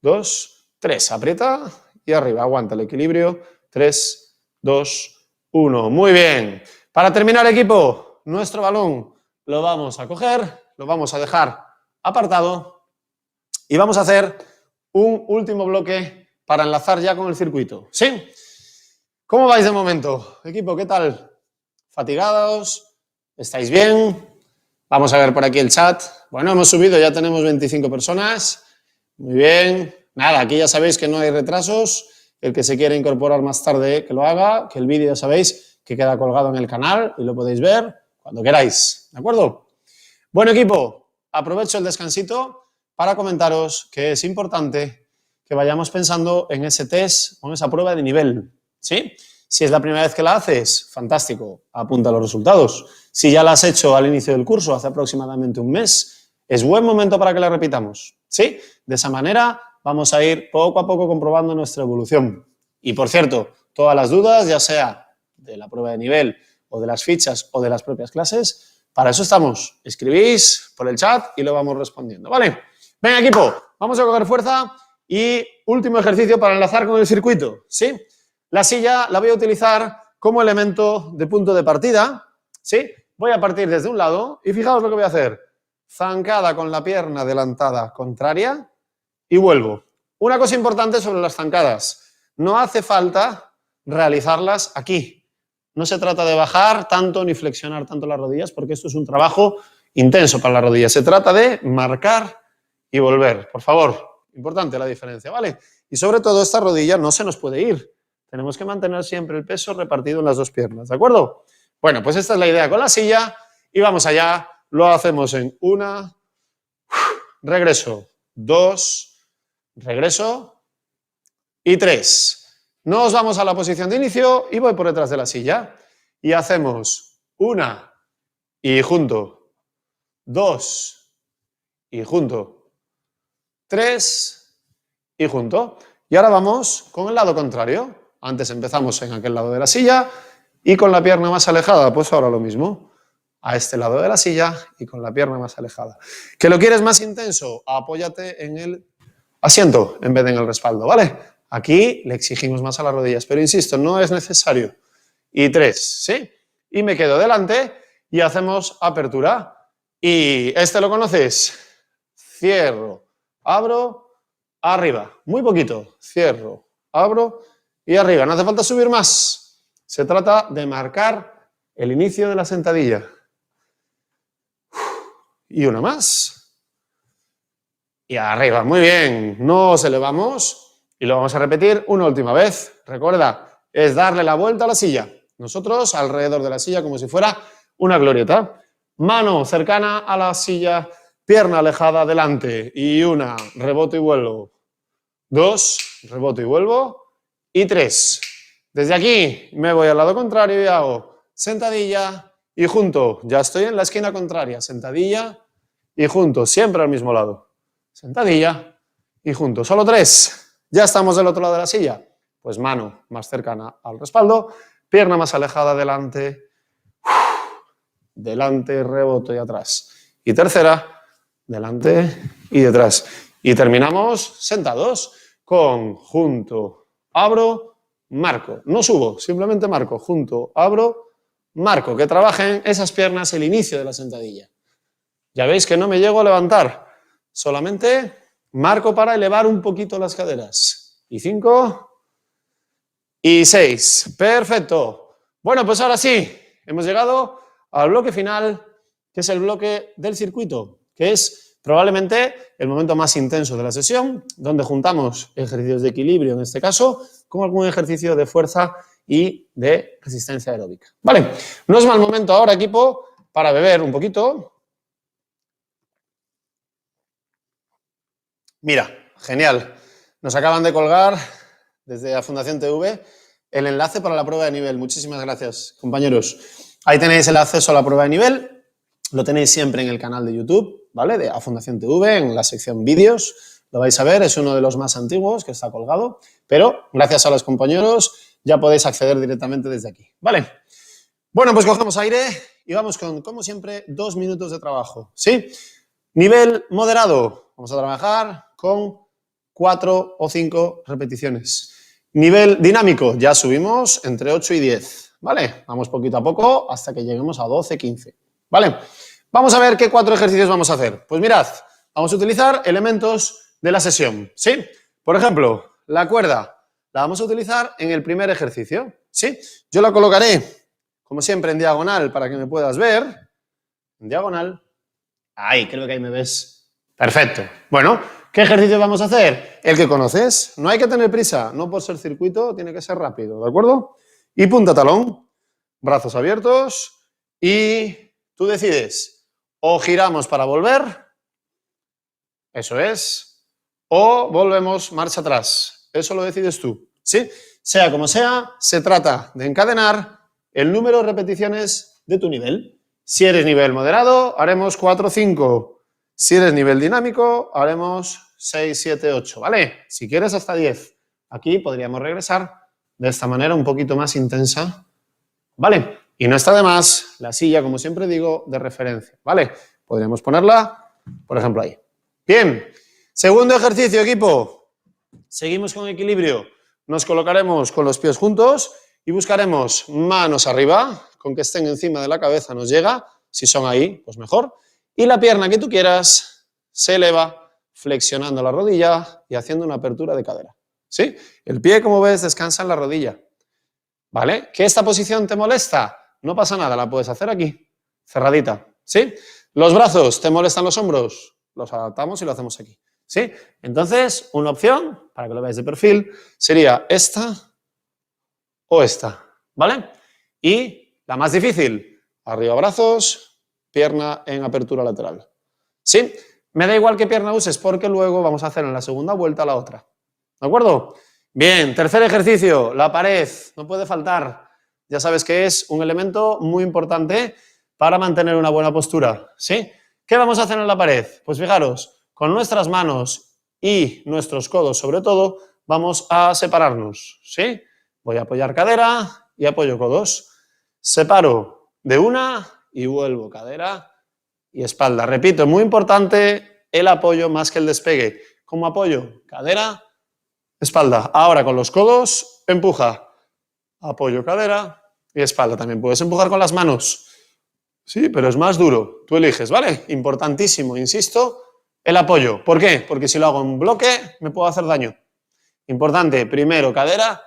2, 3. Aprieta y arriba. Aguanta el equilibrio. 3, 2, 1. Muy bien. Para terminar, equipo, nuestro balón lo vamos a coger, lo vamos a dejar apartado y vamos a hacer un último bloque para enlazar ya con el circuito. ¿Sí? ¿Cómo vais de momento? Equipo, ¿qué tal? ¿Fatigados? ¿Estáis bien? Vamos a ver por aquí el chat. Bueno, hemos subido, ya tenemos 25 personas. Muy bien. Nada, aquí ya sabéis que no hay retrasos. El que se quiera incorporar más tarde, que lo haga. Que el vídeo, ya sabéis, que queda colgado en el canal y lo podéis ver cuando queráis. ¿De acuerdo? Bueno, equipo, aprovecho el descansito para comentaros que es importante que vayamos pensando en ese test o en esa prueba de nivel. ¿Sí? Si es la primera vez que la haces, fantástico, apunta los resultados. Si ya la has hecho al inicio del curso, hace aproximadamente un mes, es buen momento para que la repitamos. ¿Sí? De esa manera vamos a ir poco a poco comprobando nuestra evolución. Y por cierto, todas las dudas, ya sea de la prueba de nivel o de las fichas o de las propias clases, para eso estamos. Escribís por el chat y lo vamos respondiendo, ¿vale? Venga, equipo, vamos a coger fuerza y último ejercicio para enlazar con el circuito, ¿sí? La silla la voy a utilizar como elemento de punto de partida, ¿sí? Voy a partir desde un lado y fijaos lo que voy a hacer. Zancada con la pierna adelantada contraria y vuelvo. Una cosa importante sobre las zancadas. No hace falta realizarlas aquí. No se trata de bajar tanto ni flexionar tanto las rodillas porque esto es un trabajo intenso para las rodillas. Se trata de marcar y volver. Por favor, importante la diferencia, ¿vale? Y sobre todo esta rodilla no se nos puede ir. Tenemos que mantener siempre el peso repartido en las dos piernas, ¿de acuerdo? Bueno, pues esta es la idea con la silla y vamos allá. Lo hacemos en 1, regreso, 2, regreso y 3. Nos vamos a la posición de inicio y voy por detrás de la silla. Y hacemos 1 y junto, 2 y junto, 3 y junto. Y ahora vamos con el lado contrario. Antes empezamos en aquel lado de la silla y con la pierna más alejada, pues ahora lo mismo. A este lado de la silla y con la pierna más alejada. ¿Que lo quieres más intenso? Apóyate en el asiento en vez de en el respaldo, ¿vale? Aquí le exigimos más a las rodillas, pero insisto, no es necesario. Y 3, ¿sí? Y me quedo delante y hacemos apertura. Y este lo conoces. Cierro, abro, arriba. Muy poquito. Cierro, abro y arriba. No hace falta subir más. Se trata de marcar el inicio de la sentadilla. Y una más. Y arriba. Muy bien. Nos elevamos y lo vamos a repetir una última vez. Recuerda, es darle la vuelta a la silla. Nosotros alrededor de la silla como si fuera una glorieta. Mano cercana a la silla, pierna alejada delante. Y 1, reboto y vuelvo. 2, reboto y vuelvo. Y 3. Desde aquí me voy al lado contrario y hago sentadilla y junto. Ya estoy en la esquina contraria. Sentadilla y junto. Siempre al mismo lado. Sentadilla y junto. Solo 3. Ya estamos del otro lado de la silla. Pues mano más cercana al respaldo. Pierna más alejada delante. Delante, reboto y atrás. Y tercera, delante y detrás. Y terminamos sentados con junto, abro, marco. No subo, simplemente marco. Junto, abro, marco. Que trabajen esas piernas el inicio de la sentadilla. Ya veis que no me llego a levantar. Solamente marco para elevar un poquito las caderas. Y 5 y 6. Perfecto. Bueno, pues ahora sí, hemos llegado al bloque final, que es el bloque del circuito, que es probablemente el momento más intenso de la sesión, donde juntamos ejercicios de equilibrio, en este caso, con algún ejercicio de fuerza y de resistencia aeróbica. Vale, no es mal momento ahora, equipo, para beber un poquito. Mira, genial. Nos acaban de colgar desde la Fundación TV el enlace para la prueba de nivel. Muchísimas gracias, compañeros. Ahí tenéis el acceso a la prueba de nivel. Lo tenéis siempre en el canal de YouTube, ¿vale? De la Fundación TV, en la sección vídeos. Lo vais a ver, es uno de los más antiguos que está colgado. Pero gracias a los compañeros ya podéis acceder directamente desde aquí, ¿vale? Bueno, pues cogemos aire y vamos con, como siempre, 2 minutos de trabajo, ¿sí? Nivel moderado. Vamos a trabajar con 4 o 5 repeticiones. Nivel dinámico, ya subimos entre 8 y 10, ¿vale? Vamos poquito a poco hasta que lleguemos a 12, 15, ¿vale? Vamos a ver qué 4 ejercicios vamos a hacer. Pues mirad, vamos a utilizar elementos de la sesión, ¿sí? Por ejemplo, la cuerda la vamos a utilizar en el primer ejercicio, ¿sí? Yo la colocaré, como siempre, en diagonal para que me puedas ver. En diagonal. Ahí, creo que ahí me ves. Perfecto. Bueno, ¿qué ejercicio vamos a hacer? El que conoces. No hay que tener prisa. No por ser circuito, tiene que ser rápido, ¿de acuerdo? Y punta talón. Brazos abiertos. Y tú decides. O giramos para volver. Eso es. O volvemos marcha atrás. Eso lo decides tú, ¿sí? Sea como sea, se trata de encadenar el número de repeticiones de tu nivel. Si eres nivel moderado, haremos 4 o 5. Si eres nivel dinámico, haremos 6, 7, 8, ¿vale? Si quieres hasta 10. Aquí podríamos regresar de esta manera un poquito más intensa, ¿vale? Y no está de más la silla, como siempre digo, de referencia, ¿vale? Podríamos ponerla, por ejemplo, ahí. Bien, segundo ejercicio, equipo. Seguimos con equilibrio. Nos colocaremos con los pies juntos y buscaremos manos arriba, con que estén encima de la cabeza nos llega, si son ahí, pues mejor. Y la pierna que tú quieras se eleva flexionando la rodilla y haciendo una apertura de cadera, ¿sí? El pie, como ves, descansa en la rodilla, ¿vale? ¿Que esta posición te molesta? No pasa nada, la puedes hacer aquí, cerradita, ¿sí? Los brazos, ¿te molestan los hombros? Los adaptamos y lo hacemos aquí, ¿sí? Entonces, una opción, para que lo veáis de perfil, sería esta o esta, ¿vale? Y la más difícil, arriba brazos, pierna en apertura lateral, ¿sí? Me da igual qué pierna uses porque luego vamos a hacer en la segunda vuelta la otra, ¿de acuerdo? Bien, tercer ejercicio, la pared, no puede faltar. Ya sabes que es un elemento muy importante para mantener una buena postura, ¿sí? ¿Qué vamos a hacer en la pared? Pues fijaros, con nuestras manos y nuestros codos sobre todo, vamos a separarnos, ¿sí? Voy a apoyar cadera y apoyo codos. Separo de una y vuelvo cadera y espalda. Repito, muy importante el apoyo más que el despegue. ¿Cómo apoyo? Cadera, espalda. Ahora con los codos, empuja. Apoyo cadera y espalda. También puedes empujar con las manos. Sí, pero es más duro. Tú eliges, ¿vale? Importantísimo, insisto, el apoyo. ¿Por qué? Porque si lo hago en bloque, me puedo hacer daño. Importante, primero cadera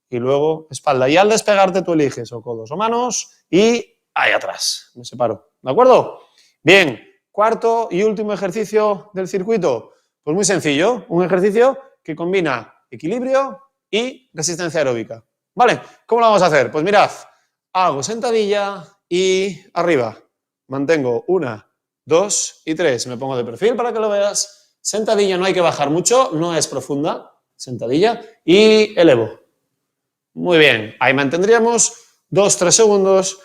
y luego espalda. Y al despegarte tú eliges o codos o manos y ahí atrás. Me separo. ¿De acuerdo? Bien, cuarto y último ejercicio del circuito. Pues muy sencillo, un ejercicio que combina equilibrio y resistencia aeróbica. ¿Vale? ¿Cómo lo vamos a hacer? Pues mirad, hago sentadilla y arriba. Mantengo 1, 2 y 3. Me pongo de perfil para que lo veas. Sentadilla, no hay que bajar mucho, no es profunda. Sentadilla y elevo. Muy bien, ahí mantendríamos 2-3 segundos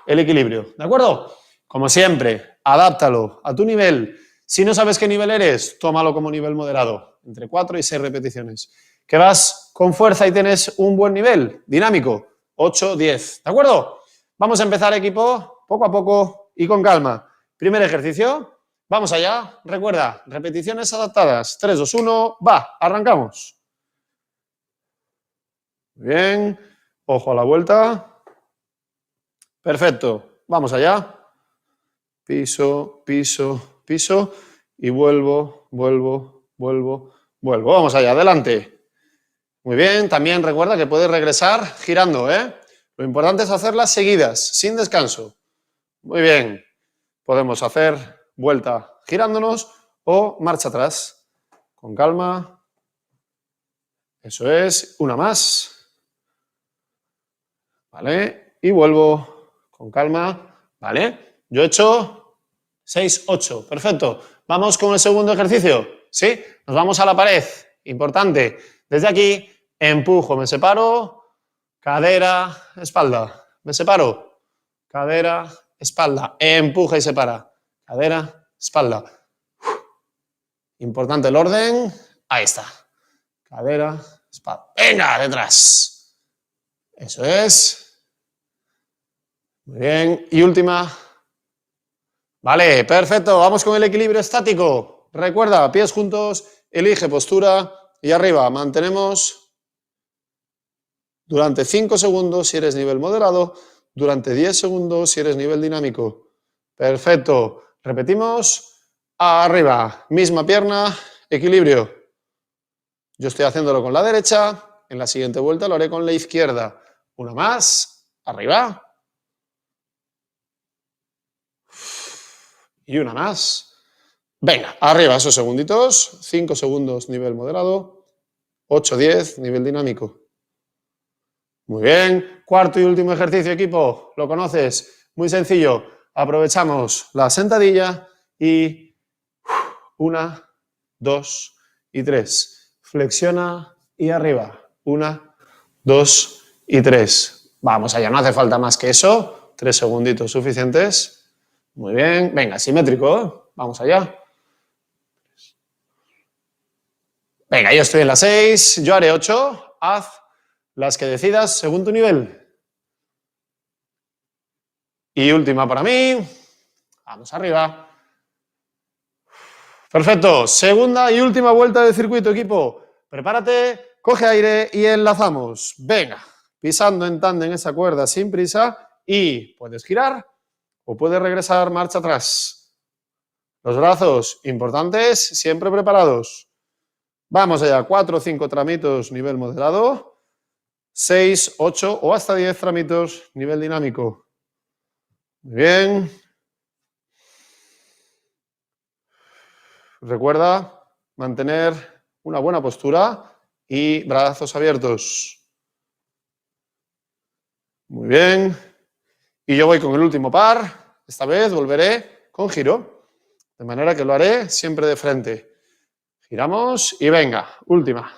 el equilibrio, ¿de acuerdo? Como siempre, adáptalo a tu nivel. Si no sabes qué nivel eres, tómalo como nivel moderado, entre 4 y 6 repeticiones. Que vas con fuerza y tienes un buen nivel, dinámico, 8, 10, ¿de acuerdo? Vamos a empezar, equipo, poco a poco y con calma. Primer ejercicio, vamos allá. Recuerda, repeticiones adaptadas, 3, 2, 1, va, arrancamos. Bien, ojo a la vuelta. Perfecto, vamos allá. Piso, piso, piso y vuelvo, vuelvo, vuelvo, vuelvo. Vamos allá, adelante. Muy bien, también recuerda que puedes regresar girando, ¿eh? Lo importante es hacerlas seguidas, sin descanso. Muy bien, podemos hacer vuelta girándonos o marcha atrás. Con calma. Eso es, una más. ¿Vale? Y vuelvo con calma, ¿vale? Yo he hecho 6, 8, perfecto. Vamos con el segundo ejercicio, ¿sí? Nos vamos a la pared, importante. Desde aquí, empujo, me separo, cadera, espalda. Me separo, cadera, espalda. Empuja y separa, cadera, espalda. Importante el orden, ahí está. Cadera, espalda. Venga, detrás. Eso es. Muy bien. Y última. Vale, perfecto. Vamos con el equilibrio estático. Recuerda, pies juntos, elige postura y arriba. Mantenemos durante 5 segundos si eres nivel moderado, durante 10 segundos si eres nivel dinámico. Perfecto. Repetimos. Arriba, misma pierna, equilibrio. Yo estoy haciéndolo con la derecha, en la siguiente vuelta lo haré con la izquierda. Una más, arriba. Y una más. Venga, arriba esos segunditos. 5 segundos, nivel moderado. 8, 10, nivel dinámico. Muy bien. Cuarto y último ejercicio, equipo. ¿Lo conoces? Muy sencillo. Aprovechamos la sentadilla y 1, 2 y 3. Flexiona y arriba. 1, 2 y 3. Vamos allá, no hace falta más que eso. 3 segunditos suficientes. Muy bien. Venga, simétrico, ¿eh? Vamos allá. Venga, yo estoy en la 6, yo haré 8. Haz las que decidas según tu nivel. Y última para mí. Vamos arriba. Perfecto. Segunda y última vuelta de circuito, equipo. Prepárate, coge aire y enlazamos. Venga, pisando en tándem esa cuerda sin prisa y puedes girar o puedes regresar marcha atrás. Los brazos, importantes, siempre preparados. Vamos allá, 4 o 5 tramitos, nivel moderado. 6, 8 o hasta 10 tramitos, nivel dinámico. Muy bien. Recuerda mantener una buena postura y brazos abiertos. Muy bien. Y yo voy con el último par. Esta vez volveré con giro. De manera que lo haré siempre de frente. Giramos y venga, última.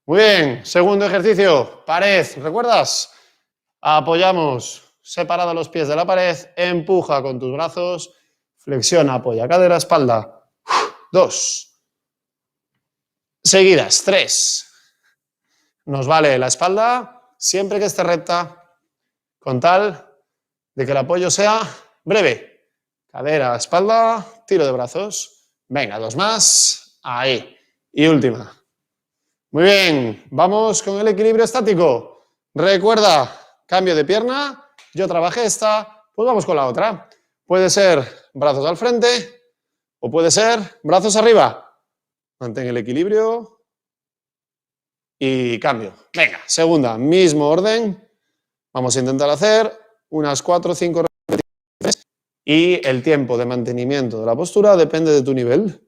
Muy bien, segundo ejercicio, pared, ¿recuerdas? Apoyamos separados los pies de la pared, empuja con tus brazos, flexiona, apoya cadera, espalda. 2. Seguidas, 3. Nos vale la espalda siempre que esté recta, con tal de que el apoyo sea breve. Cadera, espalda, tiro de brazos. Venga, 2 más. Ahí. Y última. Muy bien. Vamos con el equilibrio estático. Recuerda, cambio de pierna. Yo trabajé esta. Pues vamos con la otra. Puede ser brazos al frente o puede ser brazos arriba. Mantén el equilibrio. Y cambio. Venga, segunda. Mismo orden. Vamos a intentar hacer unas 4 o 5 repeticiones. Y el tiempo de mantenimiento de la postura depende de tu nivel.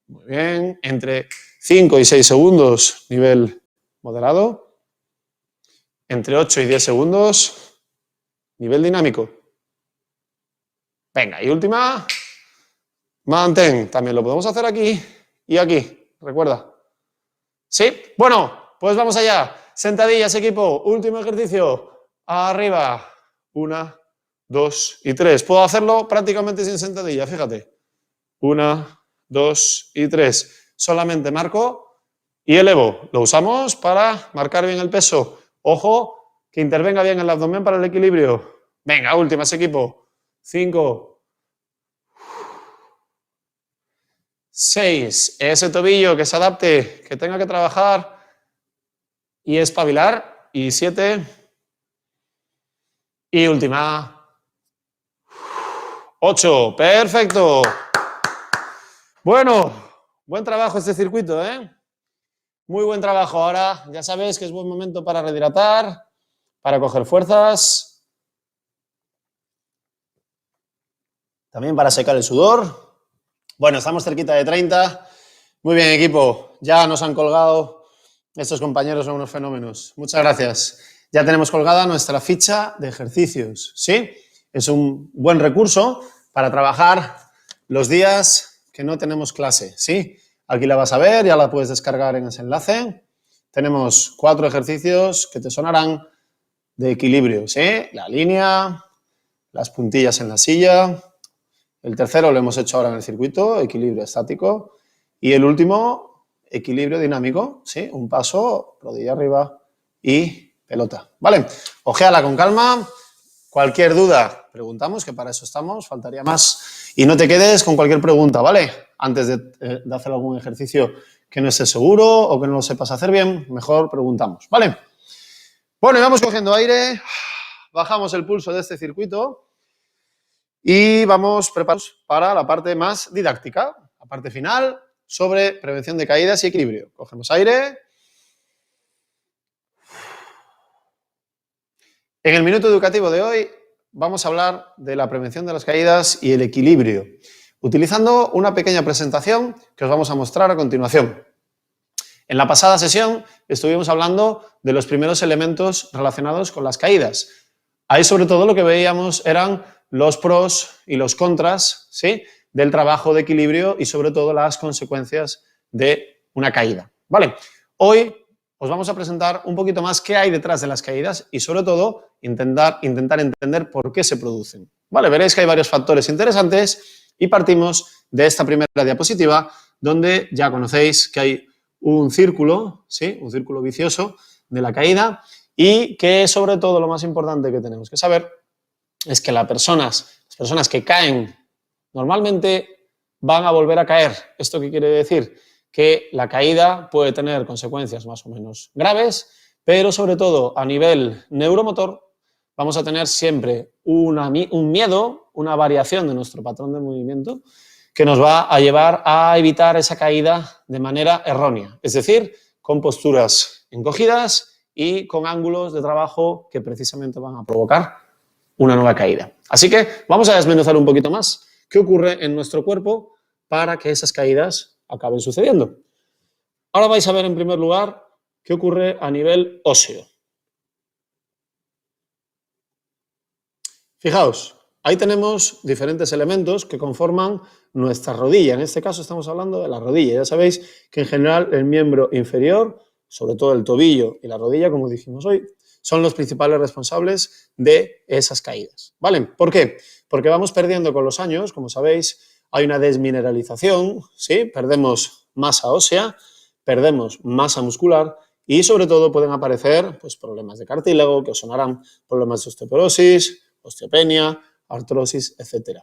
Muy bien. Entre 5 y 6 segundos, nivel moderado. Entre 8 y 10 segundos, nivel dinámico. Venga, y última. Mantén. También lo podemos hacer aquí y aquí. Recuerda. ¿Sí? Bueno, pues vamos allá. Sentadillas, equipo. Último ejercicio. Arriba. 1, 2 y 3. Puedo hacerlo prácticamente sin sentadilla, fíjate. 1, 2 y 3. Solamente marco y elevo. Lo usamos para marcar bien el peso. Ojo, que intervenga bien el abdomen para el equilibrio. Venga, últimas, equipo. 5, 6. Ese tobillo que se adapte, que tenga que trabajar y espabilar. Y 7. Y última. 8. Perfecto. Bueno, buen trabajo este circuito, ¿eh? Muy buen trabajo. Ahora ya sabes que es buen momento para rehidratar, para coger fuerzas, también para secar el sudor. Bueno, estamos cerquita de 30. Muy bien, equipo. Ya nos han colgado. Estos compañeros son unos fenómenos. Muchas gracias. Ya tenemos colgada nuestra ficha de ejercicios, ¿sí? Es un buen recurso para trabajar los días que no tenemos clase, ¿sí? Aquí la vas a ver, ya la puedes descargar en ese enlace. Tenemos 4 ejercicios que te sonarán de equilibrio, ¿sí? La línea, las puntillas en la silla. El tercero lo hemos hecho ahora en el circuito, equilibrio estático. Y el último, equilibrio dinámico, ¿sí? Un paso, rodilla arriba y pelota, ¿vale? Ojeala con calma. Cualquier duda, preguntamos, que para eso estamos, faltaría más. Y no te quedes con cualquier pregunta, ¿vale? Antes de hacer algún ejercicio que no estés seguro o que no lo sepas hacer bien, mejor preguntamos, ¿vale? Bueno, y vamos cogiendo aire, bajamos el pulso de este circuito y vamos preparados para la parte más didáctica, la parte final sobre prevención de caídas y equilibrio. Cogemos aire. En el minuto educativo de hoy vamos a hablar de la prevención de las caídas y el equilibrio, utilizando una pequeña presentación que os vamos a mostrar a continuación. En la pasada sesión estuvimos hablando de los primeros elementos relacionados con las caídas. Ahí sobre todo lo que veíamos eran los pros y los contras, ¿sí?, del trabajo de equilibrio y sobre todo las consecuencias de una caída, ¿vale? Hoy os vamos a presentar un poquito más qué hay detrás de las caídas y sobre todo intentar entender por qué se producen, ¿vale? Veréis que hay varios factores interesantes y partimos de esta primera diapositiva donde ya conocéis que hay un círculo, ¿sí?, un círculo vicioso de la caída y que sobre todo lo más importante que tenemos que saber es que las personas que caen normalmente van a volver a caer. ¿Esto qué quiere decir? Que la caída puede tener consecuencias más o menos graves, pero sobre todo a nivel neuromotor vamos a tener siempre un miedo, una variación de nuestro patrón de movimiento que nos va a llevar a evitar esa caída de manera errónea, es decir, con posturas encogidas y con ángulos de trabajo que precisamente van a provocar una nueva caída. Así que vamos a desmenuzar un poquito más qué ocurre en nuestro cuerpo para que esas caídas acaben sucediendo. Ahora vais a ver en primer lugar qué ocurre a nivel óseo. Fijaos, ahí tenemos diferentes elementos que conforman nuestra rodilla. En este caso estamos hablando de la rodilla. Ya sabéis que en general el miembro inferior, sobre todo el tobillo y la rodilla, como dijimos hoy, son los principales responsables de esas caídas, ¿vale? ¿Por qué? Porque vamos perdiendo con los años, como sabéis, hay una desmineralización, ¿sí? Perdemos masa ósea, perdemos masa muscular y sobre todo pueden aparecer pues, problemas de cartílago, que os sonarán problemas de osteoporosis, osteopenia, artrosis, etc.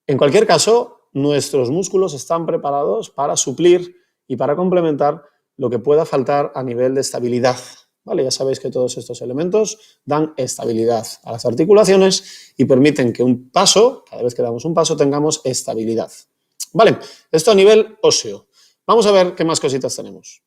En cualquier caso, nuestros músculos están preparados para suplir y para complementar lo que pueda faltar a nivel de estabilidad, ¿vale? Ya sabéis que todos estos elementos dan estabilidad a las articulaciones y permiten que un paso, cada vez que damos un paso, tengamos estabilidad, ¿vale? Esto a nivel óseo. Vamos a ver qué más cositas tenemos.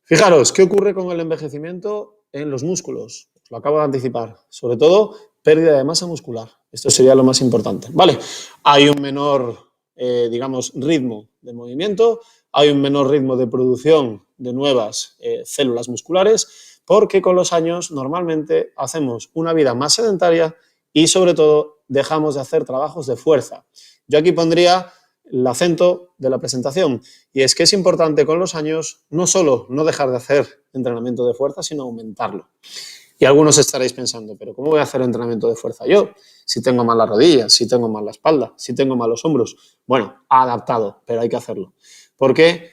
Fijaros, ¿qué ocurre con el envejecimiento en los músculos? Os lo acabo de anticipar. Sobre todo, pérdida de masa muscular. Esto sería lo más importante, ¿vale? Hay un menor, digamos, ritmo de movimiento, hay un menor ritmo de producción de nuevas células musculares, porque con los años normalmente hacemos una vida más sedentaria y sobre todo dejamos de hacer trabajos de fuerza. Yo aquí pondría el acento de la presentación y es que es importante con los años no solo no dejar de hacer entrenamiento de fuerza, sino aumentarlo. Y algunos estaréis pensando, pero ¿cómo voy a hacer entrenamiento de fuerza yo? Si tengo mal las rodillas, si tengo mal la espalda, si tengo mal los hombros. Bueno, adaptado, pero hay que hacerlo. Porque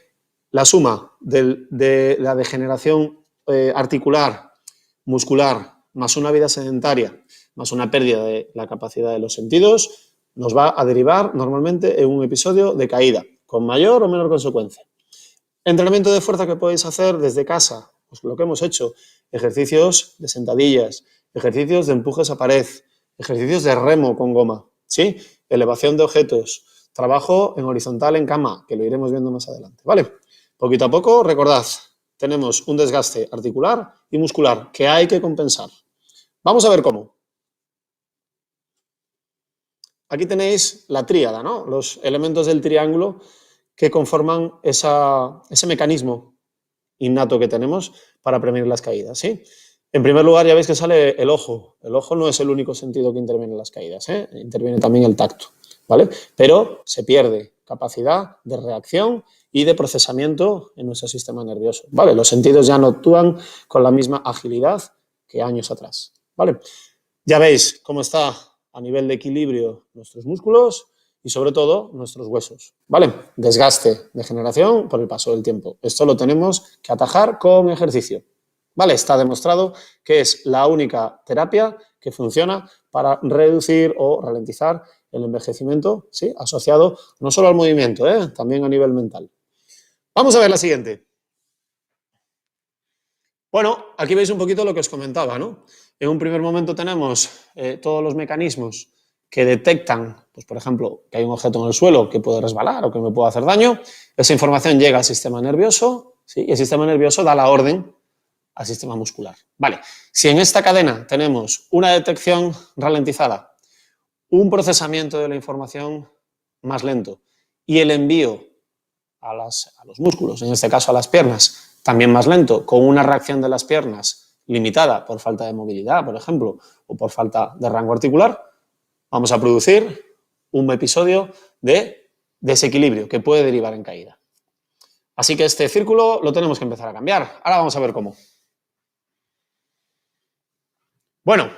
la suma de la degeneración articular, muscular, más una vida sedentaria, más una pérdida de la capacidad de los sentidos, nos va a derivar normalmente en un episodio de caída, con mayor o menor consecuencia. Entrenamiento de fuerza que podéis hacer desde casa, pues lo que hemos hecho, ejercicios de sentadillas, ejercicios de empujes a pared, ejercicios de remo con goma, ¿sí? Elevación de objetos, trabajo en horizontal en cama, que lo iremos viendo más adelante, ¿vale? Poquito a poco, recordad, tenemos un desgaste articular y muscular que hay que compensar. Vamos a ver cómo. Aquí tenéis la tríada, ¿no? Los elementos del triángulo que conforman ese mecanismo innato que tenemos para prevenir las caídas, ¿sí? En primer lugar, ya veis que sale el ojo. El ojo no es el único sentido que interviene en las caídas, ¿eh? Interviene también el tacto, ¿vale? Pero se pierde capacidad de reacción y de procesamiento en nuestro sistema nervioso, ¿vale? Los sentidos ya no actúan con la misma agilidad que años atrás, ¿vale? Ya veis cómo está a nivel de equilibrio nuestros músculos y sobre todo nuestros huesos, ¿vale? Desgaste, degeneración por el paso del tiempo. Esto lo tenemos que atajar con ejercicio, ¿vale? Está demostrado que es la única terapia que funciona para reducir o ralentizar el envejecimiento, ¿sí? Asociado no solo al movimiento, también a nivel mental. Vamos a ver la siguiente. Bueno, aquí veis un poquito lo que os comentaba, ¿no? En un primer momento tenemos todos los mecanismos que detectan, pues por ejemplo, que hay un objeto en el suelo que puede resbalar o que me puede hacer daño. Esa información llega al sistema nervioso, ¿sí? Y el sistema nervioso da la orden al sistema muscular. Vale, si en esta cadena tenemos una detección ralentizada, un procesamiento de la información más lento y el envío a los músculos, en este caso a las piernas, también más lento, con una reacción de las piernas limitada por falta de movilidad, por ejemplo, o por falta de rango articular, vamos a producir un episodio de desequilibrio que puede derivar en caída. Así que este círculo lo tenemos que empezar a cambiar. Ahora vamos a ver cómo. Bueno,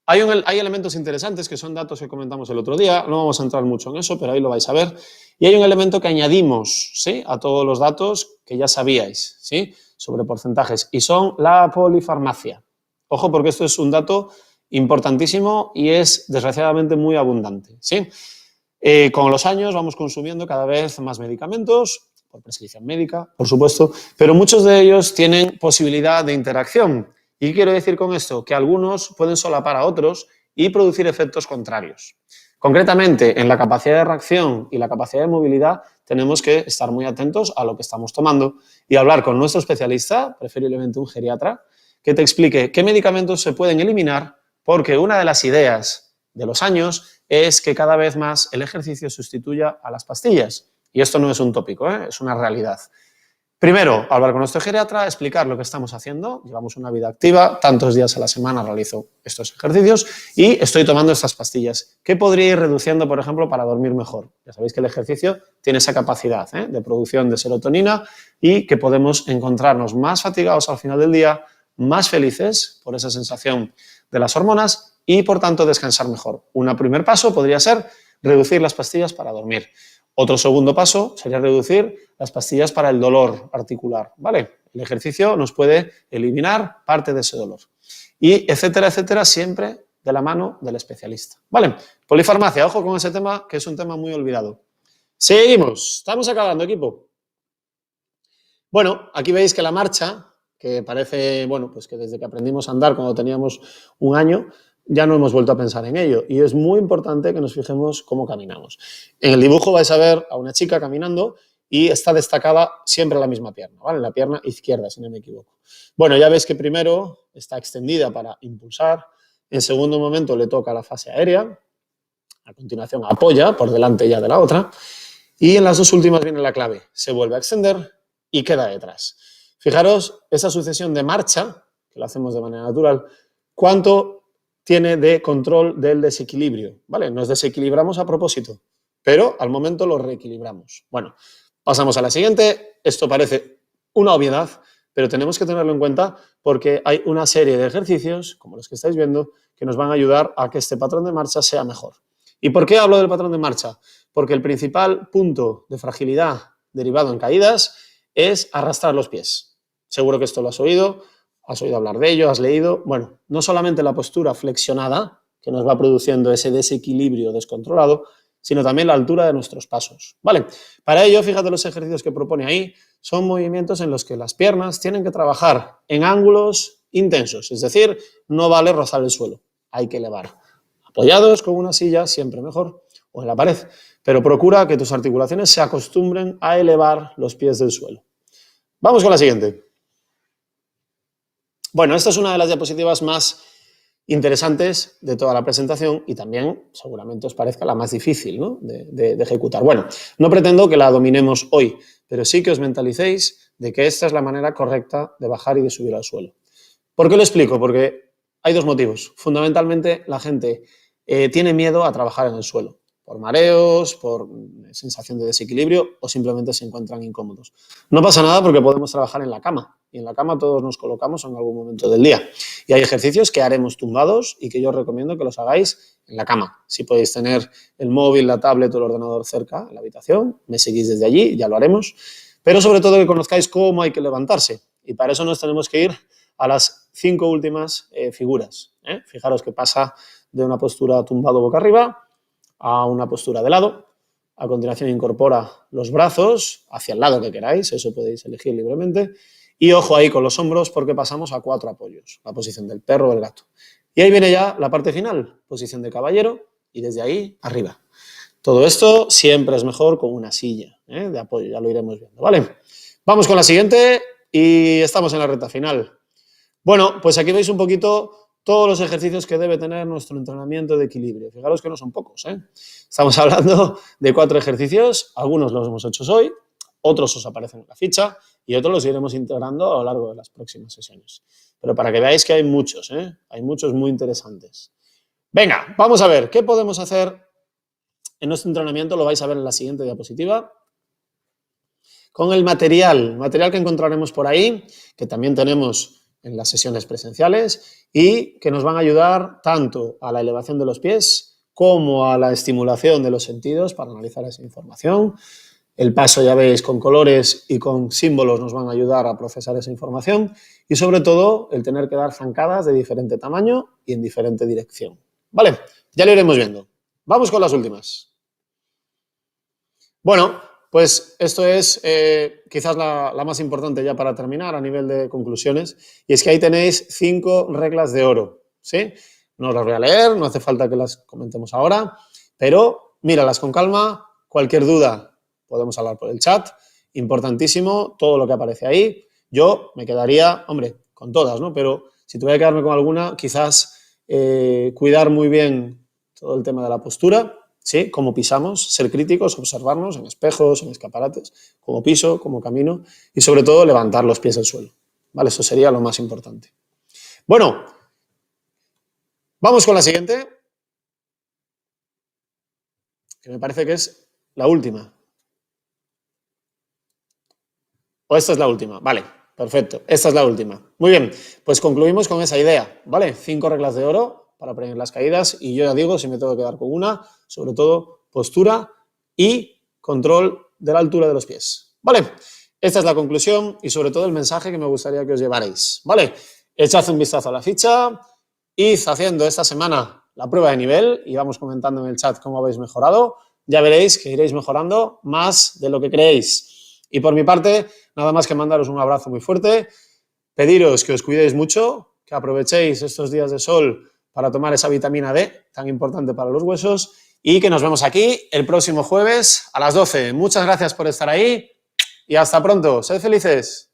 hay elementos interesantes que son datos que comentamos el otro día, no vamos a entrar mucho en eso, pero ahí lo vais a ver. Y hay un elemento que añadimos, ¿sí?, a todos los datos que ya sabíais, ¿sí?, sobre porcentajes, y son la polifarmacia. Ojo, porque esto es un dato importantísimo y es desgraciadamente muy abundante, ¿sí? Con los años vamos consumiendo cada vez más medicamentos, por prescripción médica, por supuesto, pero muchos de ellos tienen posibilidad de interacción. ¿Y qué quiero decir con esto? Que algunos pueden solapar a otros y producir efectos contrarios. Concretamente, en la capacidad de reacción y la capacidad de movilidad tenemos que estar muy atentos a lo que estamos tomando y hablar con nuestro especialista, preferiblemente un geriatra, que te explique qué medicamentos se pueden eliminar, porque una de las ideas de los años es que cada vez más el ejercicio sustituya a las pastillas. Y esto no es un tópico, es una realidad. Primero, hablar con nuestro geriatra, explicar lo que estamos haciendo. Llevamos una vida activa, tantos días a la semana realizo estos ejercicios y estoy tomando estas pastillas. ¿Qué podría ir reduciendo, por ejemplo, para dormir mejor? Ya sabéis que el ejercicio tiene esa capacidad de producción de serotonina y que podemos encontrarnos más fatigados al final del día, más felices por esa sensación de las hormonas y, por tanto, descansar mejor. Un primer paso podría ser reducir las pastillas para dormir. Otro segundo paso sería reducir las pastillas para el dolor articular, ¿vale? El ejercicio nos puede eliminar parte de ese dolor. Y etcétera, etcétera, siempre de la mano del especialista, ¿vale? Polifarmacia, ojo con ese tema, que es un tema muy olvidado. Seguimos, estamos acabando, equipo. Bueno, aquí veis que la marcha, que parece, bueno, pues que desde que aprendimos a andar cuando teníamos un año, ya no hemos vuelto a pensar en ello. Y es muy importante que nos fijemos cómo caminamos. En el dibujo vais a ver a una chica caminando y está destacada siempre la misma pierna, ¿vale? La pierna izquierda, si no me equivoco. Bueno, ya veis que primero está extendida para impulsar, en segundo momento le toca la fase aérea, a continuación apoya por delante ya de la otra, y en las dos últimas viene la clave, se vuelve a extender y queda detrás. Fijaros, esa sucesión de marcha, que lo hacemos de manera natural, cuánto tiene de control del desequilibrio, ¿vale? Nos desequilibramos a propósito, pero al momento lo reequilibramos. Bueno, pasamos a la siguiente. Esto parece una obviedad, pero tenemos que tenerlo en cuenta porque hay una serie de ejercicios, como los que estáis viendo, que nos van a ayudar a que este patrón de marcha sea mejor. ¿Y por qué hablo del patrón de marcha? Porque el principal punto de fragilidad derivado en caídas es arrastrar los pies. Seguro que esto lo has oído hablar de ello, has leído. Bueno, no solamente la postura flexionada, que nos va produciendo ese desequilibrio descontrolado, sino también la altura de nuestros pasos. ¿Vale? Para ello, fíjate los ejercicios que propone ahí, son movimientos en los que las piernas tienen que trabajar en ángulos intensos, es decir, no vale rozar el suelo, hay que elevar. Apoyados con una silla, siempre mejor, o en la pared, pero procura que tus articulaciones se acostumbren a elevar los pies del suelo. Vamos con la siguiente. Bueno, esta es una de las diapositivas más interesantes de toda la presentación y también seguramente os parezca la más difícil, ¿no?, de ejecutar. Bueno, no pretendo que la dominemos hoy, pero sí que os mentalicéis de que esta es la manera correcta de bajar y de subir al suelo. ¿Por qué lo explico? Porque hay dos motivos. Fundamentalmente, la gente tiene miedo a trabajar en el suelo, por mareos, por sensación de desequilibrio o simplemente se encuentran incómodos. No pasa nada porque podemos trabajar en la cama y en la cama todos nos colocamos en algún momento del día. Y hay ejercicios que haremos tumbados y que yo os recomiendo que los hagáis en la cama. Si podéis tener el móvil, la tablet o el ordenador cerca en la habitación, me seguís desde allí, ya lo haremos. Pero sobre todo que conozcáis cómo hay que levantarse y para eso nos tenemos que ir a las 5 últimas figuras. Fijaros que pasa de una postura tumbado boca arriba a una postura de lado, A continuación incorpora los brazos hacia el lado que queráis, eso podéis elegir libremente. Y ojo ahí con los hombros porque pasamos a 4 apoyos, la posición del perro o del gato. Y ahí viene ya la parte final, posición de caballero y desde ahí arriba. Todo esto siempre es mejor con una silla de apoyo, ya lo iremos viendo, ¿vale? Vamos con la siguiente y estamos en la recta final. Bueno, pues aquí veis un poquito todos los ejercicios que debe tener nuestro entrenamiento de equilibrio. Fijaros que no son pocos, ¿eh? Estamos hablando de 4 ejercicios, algunos los hemos hecho hoy, otros os aparecen en la ficha y otros los iremos integrando a lo largo de las próximas sesiones. Pero para que veáis que hay muchos, hay muchos muy interesantes. Venga, vamos a ver, ¿qué podemos hacer en nuestro entrenamiento? Lo vais a ver en la siguiente diapositiva. Con el material que encontraremos por ahí, que también tenemos en las sesiones presenciales y que nos van a ayudar tanto a la elevación de los pies como a la estimulación de los sentidos para analizar esa información. El paso, ya veis, con colores y con símbolos nos van a ayudar a procesar esa información y, sobre todo, el tener que dar zancadas de diferente tamaño y en diferente dirección. Vale, ya lo iremos viendo. Vamos con las últimas. Bueno, pues esto es quizás la más importante ya para terminar a nivel de conclusiones, y es que ahí tenéis 5 reglas de oro, ¿sí? No os las voy a leer, no hace falta que las comentemos ahora, pero míralas con calma, cualquier duda podemos hablar por el chat, importantísimo todo lo que aparece ahí. Yo me quedaría, hombre, con todas, ¿no? Pero si tuviera que quedarme con alguna, quizás cuidar muy bien todo el tema de la postura, ¿sí? Cómo pisamos, ser críticos, observarnos en espejos, en escaparates, cómo piso, cómo camino y sobre todo levantar los pies del suelo, ¿vale? Eso sería lo más importante. Bueno, vamos con la siguiente, que me parece que es la última. ¿O esta es la última? Vale, perfecto, esta es la última. Muy bien, pues concluimos con esa idea, ¿vale? 5 reglas de oro para prevenir las caídas y yo ya digo, si me tengo que quedar con una, sobre todo postura y control de la altura de los pies, ¿vale? Esta es la conclusión y sobre todo el mensaje que me gustaría que os llevarais, ¿vale? Echad un vistazo a la ficha, id haciendo esta semana la prueba de nivel y vamos comentando en el chat cómo habéis mejorado. Ya veréis que iréis mejorando más de lo que creéis. Y por mi parte, nada más que mandaros un abrazo muy fuerte, pediros que os cuidéis mucho, que aprovechéis estos días de sol para tomar esa vitamina D tan importante para los huesos y que nos vemos aquí el próximo jueves a las 12. Muchas gracias por estar ahí y hasta pronto. Sed felices.